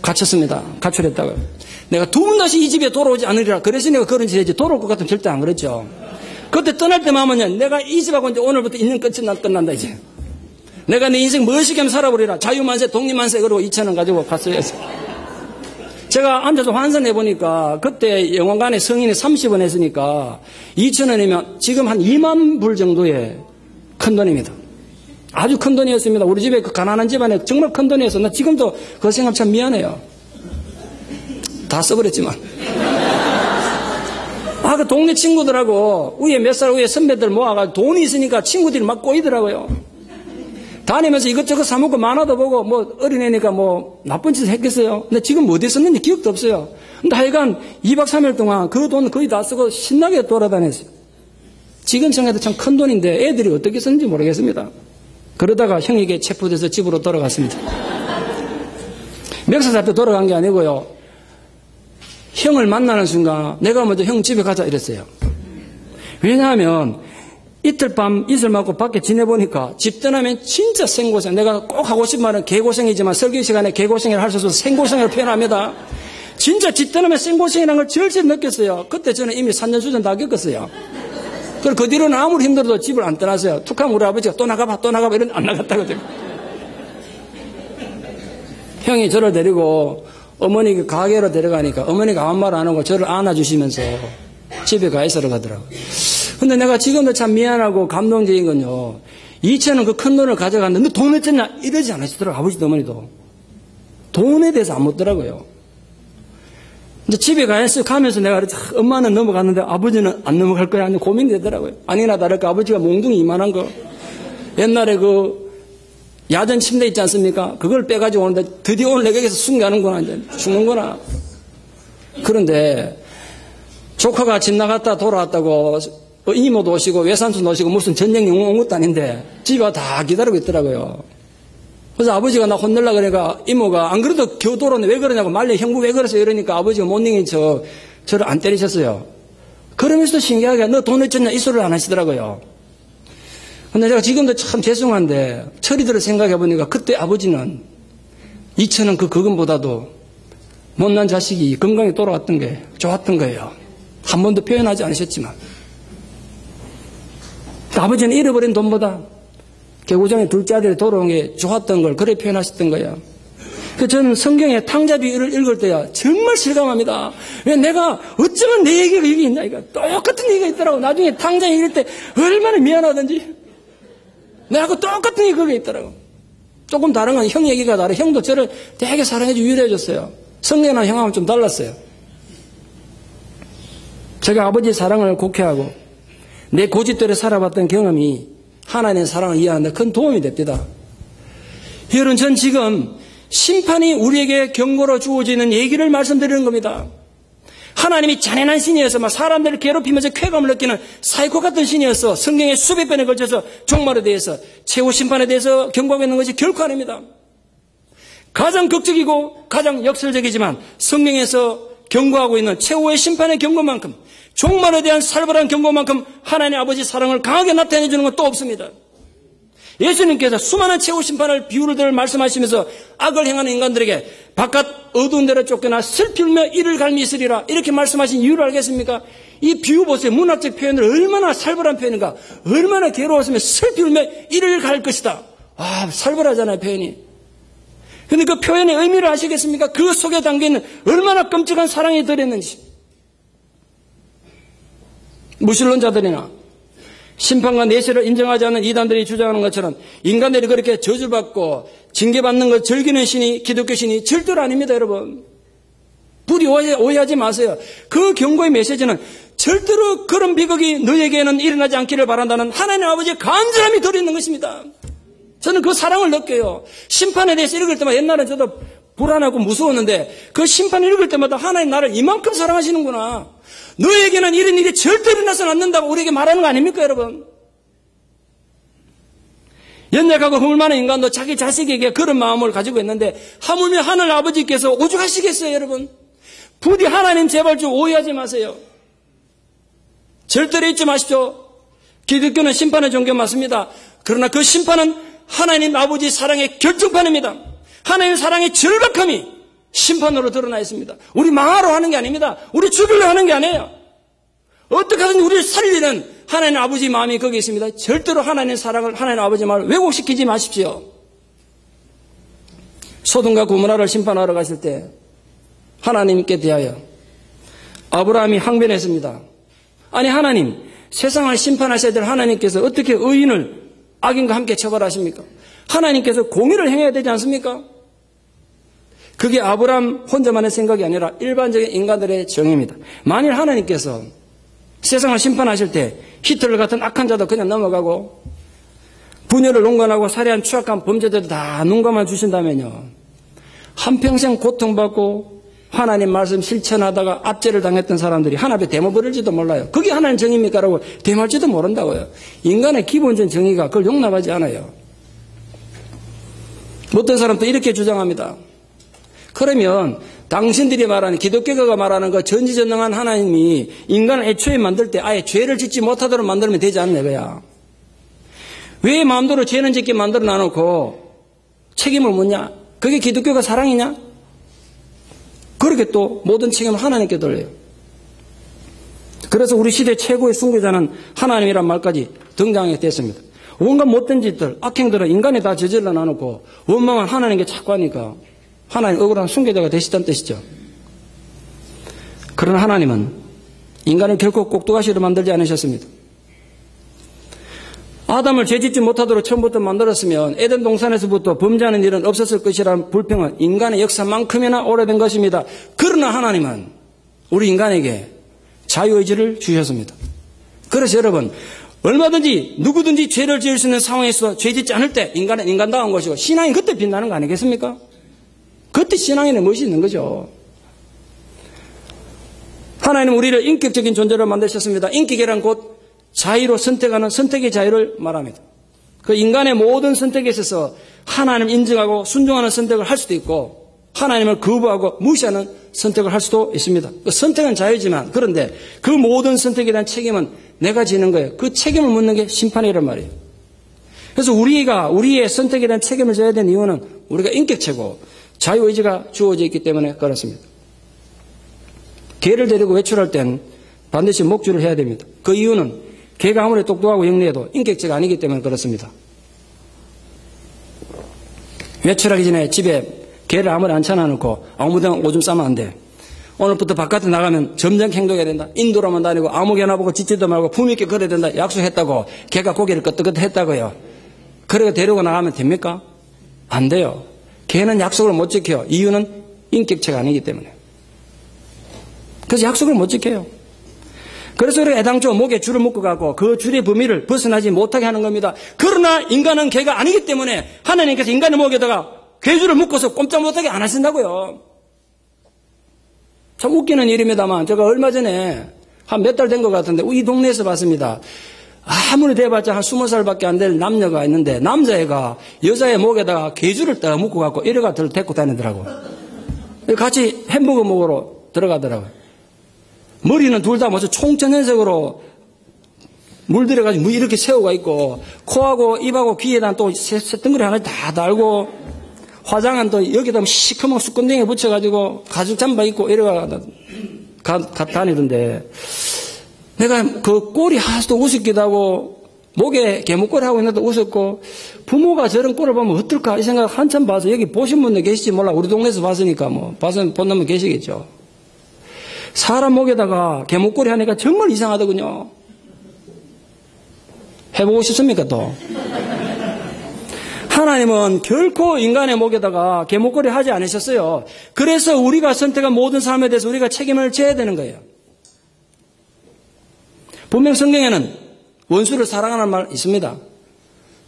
갇혔습니다. 가출했다고요. 내가 두 번 다시 이 집에 돌아오지 않으리라. 그래서 내가 그런 짓 했지. 돌아올 것 같으면 절대 안 그랬죠. 그때 떠날 때마음은요, 내가 이 집하고 이제 오늘부터 있는 끝이 끝난다, 이제. 내가 내 인생 멋있게 한번 살아보리라. 자유만세, 독립만세, 그러고 2,000원 가지고 갔어요. 제가 앉아서 환산해보니까, 그때 영화관에 성인이 30원 했으니까, 2,000원이면 지금 한 2만 불 정도의 큰 돈입니다. 아주 큰 돈이었습니다. 우리 집에 그 가난한 집안에 정말 큰 돈이었어. 나 지금도 그 생각 참 미안해요. 다 써버렸지만. 그 동네 친구들하고 위에 몇 살 위에 선배들 모아가지고 돈이 있으니까 친구들이 막 꼬이더라고요. 다니면서 이것저것 사먹고 만화도 보고 뭐 어린애니까 뭐 나쁜 짓을 했겠어요. 근데 지금 어디 썼는지 기억도 없어요. 근데 하여간 2박 3일 동안 그 돈 거의 다 쓰고 신나게 돌아다녔어요. 지금 생각해도 참 큰 돈인데 애들이 어떻게 썼는지 모르겠습니다. 그러다가 형에게 체포돼서 집으로 돌아갔습니다. 멱살 잡혀 돌아간 게 아니고요. 형을 만나는 순간 내가 먼저 형 집에 가자 이랬어요. 왜냐하면 이틀 밤 이슬 맞고 밖에 지내보니까 집 떠나면 진짜 생고생. 내가 꼭 하고 싶은 말은 개고생이지만 설교 시간에 개고생을 할 수 없어서 생고생을 표현합니다. 진짜 집 떠나면 생고생이라는 걸 절실히 느꼈어요. 그때 저는 이미 산전수전 다 겪었어요. 그리고 그 뒤로는 아무리 힘들어도 집을 안 떠났어요. 툭하면 우리 아버지가 또 나가봐 이러는데 안 나갔다거든요. 형이 저를 데리고 어머니 가게로 데려가니까 어머니가 아무 말 안 하고 저를 안아주시면서 집에 가 있으러 가더라고요. 근데 내가 지금도 참 미안하고 감동적인 건요. 2,000원 그 큰 돈을 가져갔는데 너 돈 어쩌냐 이러지 않으시더라고요. 아버지도 어머니도. 돈에 대해서 안 묻더라고요. 이제 집에 가면서 내가 엄마는 넘어갔는데 아버지는 안 넘어갈 거야. 고민이 되더라고요. 아니나 다를까 아버지가 몽둥이 이만한 거. 옛날에 그 야전 침대 있지 않습니까? 그걸 빼가지고 오는데 드디어 오늘 내가 여기서 숨겨하는구나. 이제 죽는구나. 그런데 조카가 집 나갔다 돌아왔다고 이모도 오시고 외삼촌도 오시고 무슨 전쟁 영웅 온 것도 아닌데 집에 와 다 기다리고 있더라고요. 그래서 아버지가 나 혼내려고 그러니까 이모가 안 그래도 겨우 돌아오는데 왜 그러냐고 말려 형부 왜 그러세요 이러니까 아버지가 못 이긴 저를 안 때리셨어요. 그러면서도 신기하게 너 돈 어쩌냐 이 소리를 안 하시더라고요. 근데 제가 지금도 참 죄송한데 처리들을 생각해 보니까 그때 아버지는 2천원 그 그금보다도 못난 자식이 건강히 돌아왔던 게 좋았던 거예요. 한 번도 표현하지 않으셨지만 아버지는 잃어버린 돈보다 개구장의 둘째 아들이 돌아온 게 좋았던 걸 그래 표현하셨던 거예요. 저는 성경의 탕자비유를 읽을 때야 정말 실감합니다. 왜 내가 어쩌면 내 얘기가 여기 있나 이거 똑같은 얘기가 있더라고. 나중에 탕자 읽을 때 얼마나 미안하던지 내하고 똑같은 얘기가 거기 있더라고. 조금 다른 건 형 얘기가 다르. 형도 저를 되게 사랑해주고 유려해줬어요. 성경이나 형하고는 좀 달랐어요. 제가 아버지의 사랑을 곡해하고 내 고집대로 살아봤던 경험이 하나님의 사랑을 이해하는 데 큰 도움이 됩니다. 여러분, 전 지금 심판이 우리에게 경고로 주어지는 얘기를 말씀드리는 겁니다. 하나님이 잔인한 신이어서 막 사람들을 괴롭히면서 쾌감을 느끼는 사이코 같은 신이어서 성경에 수백 번에 걸쳐서 종말에 대해서 최후 심판에 대해서 경고하고 있는 것이 결코 아닙니다. 가장 극적이고 가장 역설적이지만 성경에서 경고하고 있는 최후의 심판의 경고만큼 종말에 대한 살벌한 경고만큼 하나님 아버지 사랑을 강하게 나타내 주는 건 또 없습니다. 예수님께서 수많은 최후 심판을 비유를 말씀하시면서 악을 행하는 인간들에게 바깥 어두운 데로 쫓겨나 슬피 울며 이를 갈미 있으리라 이렇게 말씀하신 이유를 알겠습니까? 이 비유 보세요. 문학적 표현을 얼마나 살벌한 표현인가. 얼마나 괴로웠으면 슬피 울며 이를 갈 것이다. 아, 살벌하잖아요 표현이. 근데 그 표현의 의미를 아시겠습니까? 그 속에 담겨있는 얼마나 끔찍한 사랑이 들어있는지. 무신론자들이나 심판과 내세를 인정하지 않는 이단들이 주장하는 것처럼 인간들이 그렇게 저주받고 징계받는 걸 즐기는 신이 기독교 신이 절대로 아닙니다. 여러분 부디 오해하지 마세요. 그 경고의 메시지는 절대로 그런 비극이 너에게는 일어나지 않기를 바란다는 하나님 아버지의 간절함이 들어있는 것입니다. 저는 그 사랑을 느껴요. 심판에 대해서 읽을 때마다 옛날에 저도 불안하고 무서웠는데 그 심판을 읽을 때마다 하나님 나를 이만큼 사랑하시는구나. 너에게는 이런 일이 절대 일어나서는 않는다고 우리에게 말하는 거 아닙니까 여러분? 연약하고 허물 많은 인간도 자기 자식에게 그런 마음을 가지고 있는데 하물며 하늘 아버지께서 오죽하시겠어요 여러분? 부디 하나님 제발 좀 오해하지 마세요. 절대로 잊지 마십시오. 기독교는 심판의 종교 맞습니다. 그러나 그 심판은 하나님 아버지 사랑의 결정판입니다. 하나님 사랑의 절박함이 심판으로 드러나 있습니다. 우리 망하러 하는 게 아닙니다. 우리 죽이려 하는 게 아니에요. 어떻게 하든지 우리를 살리는 하나님 아버지 마음이 거기 있습니다. 절대로 하나님의 사랑을 하나님 아버지 마음을 왜곡시키지 마십시오. 소돔과 고모라를 심판하러 갔을 때 하나님께 대하여 아브라함이 항변했습니다. 아니 하나님 세상을 심판하셔야 될 하나님께서 어떻게 의인을 악인과 함께 처벌하십니까? 하나님께서 공의를 행해야 되지 않습니까? 그게 아브라함 혼자만의 생각이 아니라 일반적인 인간들의 정의입니다. 만일 하나님께서 세상을 심판하실 때 히틀러 같은 악한 자도 그냥 넘어가고 분열을 농간하고 살해한 추악한 범죄자도 다 눈 감아 주신다면요. 한평생 고통받고 하나님 말씀 실천하다가 압제를 당했던 사람들이 하나님의 대모버릴지도 몰라요. 그게 하나님 정의입니까? 라고 대말지도 모른다고요. 인간의 기본적인 정의가 그걸 용납하지 않아요. 어떤 사람도 이렇게 주장합니다. 그러면 당신들이 말하는 기독교가 말하는 그 전지전능한 하나님이 인간을 애초에 만들 때 아예 죄를 짓지 못하도록 만들면 되지 않나 이거야. 왜 마음대로 죄는 짓게 만들어 놔놓고 책임을 묻냐? 그게 기독교가 사랑이냐? 그렇게 또 모든 책임을 하나님께 돌려요. 그래서 우리 시대 최고의 순교자는 하나님이란 말까지 등장하게 됐습니다. 온갖 못된 짓들, 악행들은 인간이 다 저질러 놔놓고 원망은 하나님께 자꾸 하니까 하나님 억울한 순교자가 되시다는 뜻이죠. 그러나 하나님은 인간을 결코 꼭두가시로 만들지 않으셨습니다. 아담을 죄짓지 못하도록 처음부터 만들었으면 에덴 동산에서부터 범죄하는 일은 없었을 것이라는 불평은 인간의 역사만큼이나 오래된 것입니다. 그러나 하나님은 우리 인간에게 자유의지를 주셨습니다. 그래서 여러분, 얼마든지 누구든지 죄를 지을 수 있는 상황에서 죄 짓지 않을 때 인간은 인간다운 것이고 신앙이 그때 빛나는 거 아니겠습니까? 그때 신앙에는 멋이 있는 거죠. 하나님은 우리를 인격적인 존재로 만드셨습니다. 인격이란 곧 자유로 선택하는 선택의 자유를 말합니다. 그 인간의 모든 선택에 있어서 하나님을 인정하고 순종하는 선택을 할 수도 있고 하나님을 거부하고 무시하는 선택을 할 수도 있습니다. 그 선택은 자유지만 그런데 그 모든 선택에 대한 책임은 내가 지는 거예요. 그 책임을 묻는 게 심판이란 말이에요. 그래서 우리가 우리의 선택에 대한 책임을 져야 되는 이유는 우리가 인격체고 자유의지가 주어져 있기 때문에 그렇습니다. 개를 데리고 외출할 땐 반드시 목줄을 해야 됩니다. 그 이유는 개가 아무리 똑똑하고 영리해도 인격체가 아니기 때문에 그렇습니다. 외출하기 전에 집에 개를 아무리 안 쳐놔놓고 아무데나 오줌 싸면 안 돼. 오늘부터 바깥에 나가면 점잖게 행동해야 된다. 인도로만 다니고 아무 개나 보고 짖지도 말고 품있게 걸어야 된다. 약속했다고 개가 고개를 끄덕끄덕 했다고요. 그래서 데리고 나가면 됩니까? 안 돼요. 개는 약속을 못 지켜요. 이유는 인격체가 아니기 때문에. 그래서 약속을 못 지켜요. 그래서 우리가 애당초 목에 줄을 묶고 가고 그 줄의 범위를 벗어나지 못하게 하는 겁니다. 그러나 인간은 개가 아니기 때문에 하나님께서 인간의 목에다가 괴줄을 묶어서 꼼짝 못하게 안 하신다고요. 참 웃기는 일입니다만 제가 얼마 전에 한 몇 달 된 것 같은데 이 동네에서 봤습니다. 아무리 돼봤자 한 20살밖에 안 될 남녀가 있는데 남자애가 여자의 목에다가 괴줄을 딱 묶고 갖고 이래가 데리고 다니더라고. 같이 햄버거 먹으러 들어가더라고요. 머리는 둘 다 무슨 총천연색으로 물들여가지고 이렇게 세우가 있고 코하고 입하고 귀에다 또 덩그리 하나 다 달고 화장은 또 여기다 시커먼 수건댕이 붙여가지고 가죽 잠바 입고 이래가 다니던데 내가 그 꼴이 하나도 우습기도 하고 목에 개목걸이 하고 있는데도 웃었고 부모가 저런 꼴을 보면 어떨까 이 생각 한참 봐서 여기 보신 분들 계실지 몰라. 우리 동네에서 봤으니까 뭐 봐서 본 놈은 계시겠죠. 사람 목에다가 개목걸이 하니까 정말 이상하더군요. 해보고 싶습니까 또? 하나님은 결코 인간의 목에다가 개목걸이 하지 않으셨어요. 그래서 우리가 선택한 모든 삶에 대해서 우리가 책임을 져야 되는 거예요. 분명 성경에는 원수를 사랑하는 말 있습니다.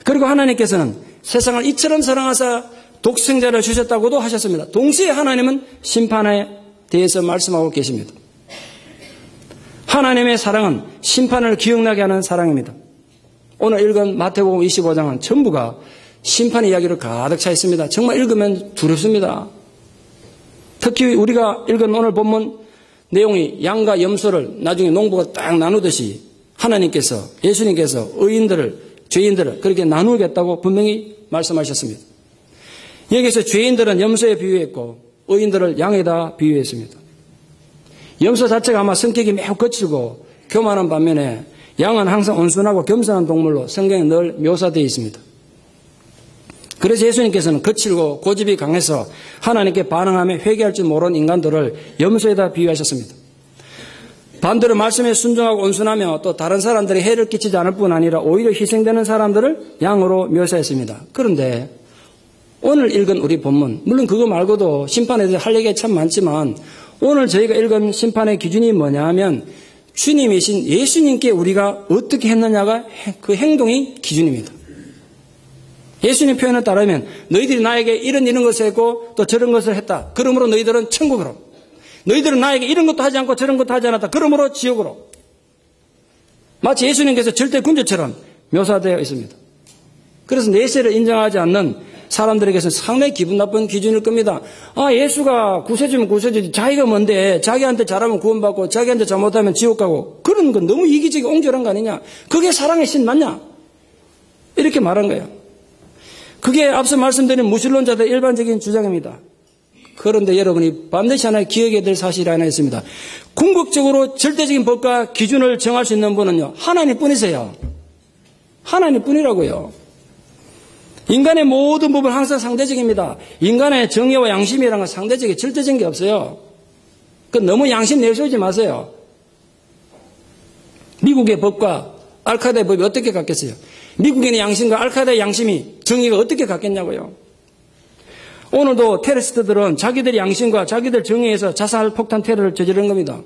그리고 하나님께서는 세상을 이처럼 사랑하사 독생자를 주셨다고도 하셨습니다. 동시에 하나님은 심판에 대해서 말씀하고 계십니다. 하나님의 사랑은 심판을 기억나게 하는 사랑입니다. 오늘 읽은 마태복음 25장은 전부가 심판의 이야기로 가득 차 있습니다. 정말 읽으면 두렵습니다. 특히 우리가 읽은 오늘 본문 내용이 양과 염소를 나중에 농부가 딱 나누듯이 하나님께서 예수님께서 의인들을 죄인들을 그렇게 나누겠다고 분명히 말씀하셨습니다. 여기서 죄인들은 염소에 비유했고 의인들을 양에다 비유했습니다. 염소 자체가 아마 성격이 매우 거칠고 교만한 반면에 양은 항상 온순하고 겸손한 동물로 성경에 늘 묘사되어 있습니다. 그래서 예수님께서는 거칠고 고집이 강해서 하나님께 반응하며 회개할 줄 모르는 인간들을 염소에다 비유하셨습니다. 반대로 말씀에 순종하고 온순하며 또 다른 사람들이 해를 끼치지 않을 뿐 아니라 오히려 희생되는 사람들을 양으로 묘사했습니다. 그런데 오늘 읽은 우리 본문, 물론 그거 말고도 심판에 대해 할 얘기가 참 많지만 오늘 저희가 읽은 심판의 기준이 뭐냐 하면 주님이신 예수님께 우리가 어떻게 했느냐가 그 행동이 기준입니다. 예수님 표현에 따르면 너희들이 나에게 이런 것을 했고 또 저런 것을 했다. 그러므로 너희들은 천국으로. 너희들은 나에게 이런 것도 하지 않고 저런 것도 하지 않았다. 그러므로 지옥으로. 마치 예수님께서 절대 군주처럼 묘사되어 있습니다. 그래서 내세를 인정하지 않는 사람들에게서는 상당히 기분 나쁜 기준일 겁니다. 아, 예수가 구세주면 구세주지. 자기가 뭔데 자기한테 잘하면 구원받고 자기한테 잘못하면 지옥 가고 그런 건 너무 이기적이 옹졸한 거 아니냐. 그게 사랑의 신 맞냐. 이렇게 말한 거예요. 그게 앞서 말씀드린 무신론자들의 일반적인 주장입니다. 그런데 여러분이 반드시 하나 기억해야 될 사실이 하나 있습니다. 궁극적으로 절대적인 법과 기준을 정할 수 있는 분은요. 하나님 뿐이세요. 하나님 뿐이라고요. 인간의 모든 법은 항상 상대적입니다. 인간의 정의와 양심이라는 건 상대적이 절대적인 게 없어요. 너무 양심 내세우지 마세요. 미국의 법과 알카이다의 법이 어떻게 같겠어요? 미국인의 양심과 알카이다의 양심이 정의가 어떻게 같겠냐고요. 오늘도 테러리스트들은 자기들 양심과 자기들 정의에서 자살 폭탄 테러를 저지른 겁니다.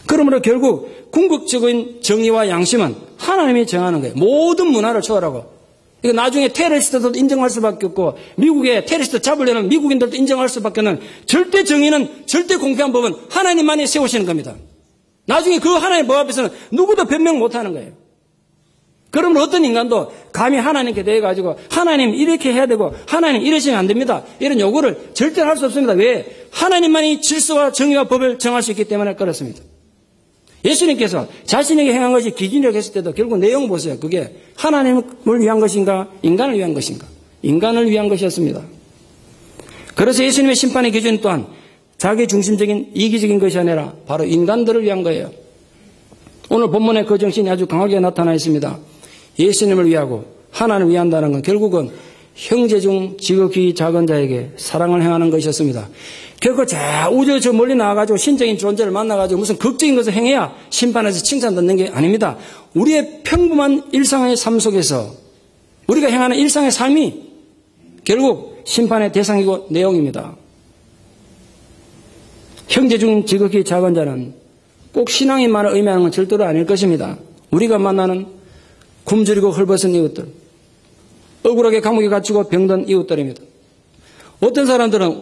그러므로 결국 궁극적인 정의와 양심은 하나님이 정하는 거예요. 모든 문화를 초월하고. 이거 나중에 테러리스트들도 인정할 수밖에 없고 미국에 테러리스트 잡으려는 미국인들도 인정할 수밖에 없는 절대 정의는 절대 공평한 법은 하나님만이 세우시는 겁니다. 나중에 그 하나님의 법 앞에서는 누구도 변명 못하는 거예요. 그러면 어떤 인간도 감히 하나님께 대해가지고 하나님 이렇게 해야 되고 하나님 이러시면 안 됩니다. 이런 요구를 절대 할 수 없습니다. 왜? 하나님만이 질서와 정의와 법을 정할 수 있기 때문에 그렇습니다. 예수님께서 자신에게 행한 것이 기준이라고 했을 때도 결국 내용 보세요. 그게 하나님을 위한 것인가 인간을 위한 것인가? 인간을 위한 것이었습니다. 그래서 예수님의 심판의 기준 또한 자기 중심적인 이기적인 것이 아니라 바로 인간들을 위한 거예요. 오늘 본문에 그 정신이 아주 강하게 나타나 있습니다. 예수님을 위하고 하나님을 위한다는 건 결국은 형제 중 지극히 작은 자에게 사랑을 행하는 것이었습니다. 결코 우주 저 멀리 나와가지고 신적인 존재를 만나가지고 무슨 극적인 것을 행해야 심판에서 칭찬받는 게 아닙니다. 우리의 평범한 일상의 삶 속에서 우리가 행하는 일상의 삶이 결국 심판의 대상이고 내용입니다. 형제 중 지극히 작은 자는 꼭 신앙인만을 의미하는 건 절대로 아닐 것입니다. 우리가 만나는 굶주리고 헐벗은 이웃들, 억울하게 감옥에 갇히고 병든 이웃들입니다. 어떤 사람들은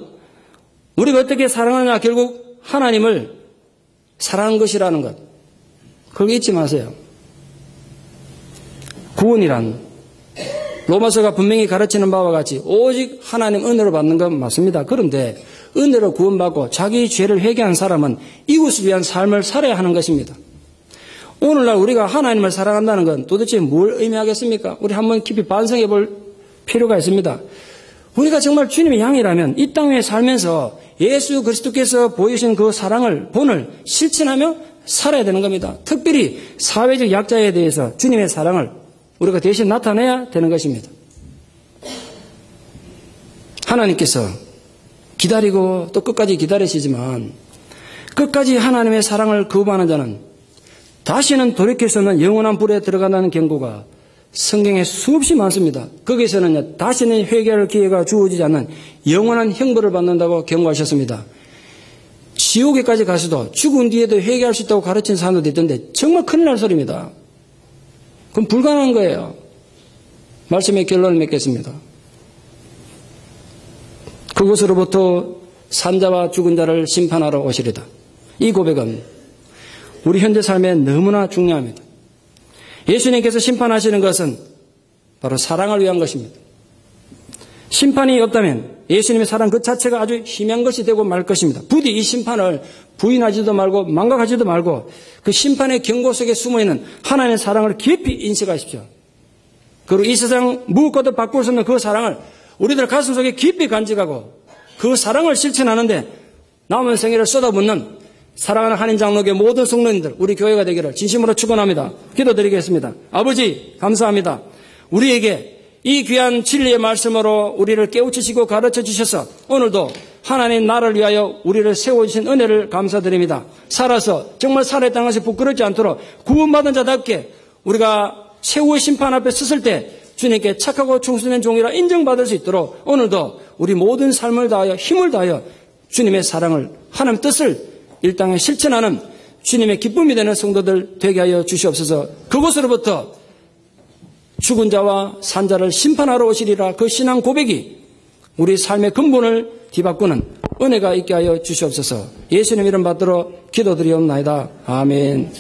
우리가 어떻게 사랑하느냐 결국 하나님을 사랑하는 것이라는 것. 그걸 잊지 마세요. 구원이란 로마서가 분명히 가르치는 바와 같이 오직 하나님 은혜로 받는 건 맞습니다. 그런데 은혜로 구원받고 자기 죄를 회개한 사람은 이웃을 위한 삶을 살아야 하는 것입니다. 오늘날 우리가 하나님을 사랑한다는 건 도대체 뭘 의미하겠습니까? 우리 한번 깊이 반성해 볼 필요가 있습니다. 우리가 정말 주님의 양이라면 이 땅에 살면서 예수 그리스도께서 보이신 그 사랑을, 본을 실천하며 살아야 되는 겁니다. 특별히 사회적 약자에 대해서 주님의 사랑을 우리가 대신 나타내야 되는 것입니다. 하나님께서 기다리고 또 끝까지 기다리시지만 끝까지 하나님의 사랑을 거부하는 자는 다시는 돌이킬 수 없는 영원한 불에 들어간다는 경고가 성경에 수없이 많습니다. 거기서는 다시는 회개할 기회가 주어지지 않는 영원한 형벌을 받는다고 경고하셨습니다. 지옥에까지 가서도 죽은 뒤에도 회개할 수 있다고 가르친 사람도 있던데 정말 큰일 날 소리입니다. 그럼 불가능한 거예요. 말씀의 결론을 맺겠습니다. 그곳으로부터 산자와 죽은 자를 심판하러 오시리다. 이 고백은 우리 현재 삶에 너무나 중요합니다. 예수님께서 심판하시는 것은 바로 사랑을 위한 것입니다. 심판이 없다면 예수님의 사랑 그 자체가 아주 희미한 것이 되고 말 것입니다. 부디 이 심판을 부인하지도 말고 망각하지도 말고 그 심판의 경고 속에 숨어있는 하나님의 사랑을 깊이 인식하십시오. 그리고 이 세상 무엇과도 바꿀 수 없는 그 사랑을 우리들 가슴 속에 깊이 간직하고 그 사랑을 실천하는데 남은 생애를 쏟아붓는 사랑하는 한인 장로교의 모든 성도님들, 우리 교회가 되기를 진심으로 축원합니다. 기도드리겠습니다. 아버지 감사합니다. 우리에게 이 귀한 진리의 말씀으로 우리를 깨우치시고 가르쳐 주셔서 오늘도 하나님 나라를 위하여 우리를 세워주신 은혜를 감사드립니다. 살아서 정말 살아야 땅 것이 부끄럽지 않도록 구원받은 자답게 우리가 최후의 심판 앞에 섰을 때 주님께 착하고 충성된 종이라 인정받을 수 있도록 오늘도 우리 모든 삶을 다하여 힘을 다하여 주님의 사랑을 하나님 뜻을 이 땅에 실천하는 주님의 기쁨이 되는 성도들 되게 하여 주시옵소서. 그곳으로부터 죽은 자와 산 자를 심판하러 오시리라. 그 신앙 고백이 우리 삶의 근본을 뒤바꾸는 은혜가 있게 하여 주시옵소서. 예수님 이름 받들어 기도드리옵나이다. 아멘.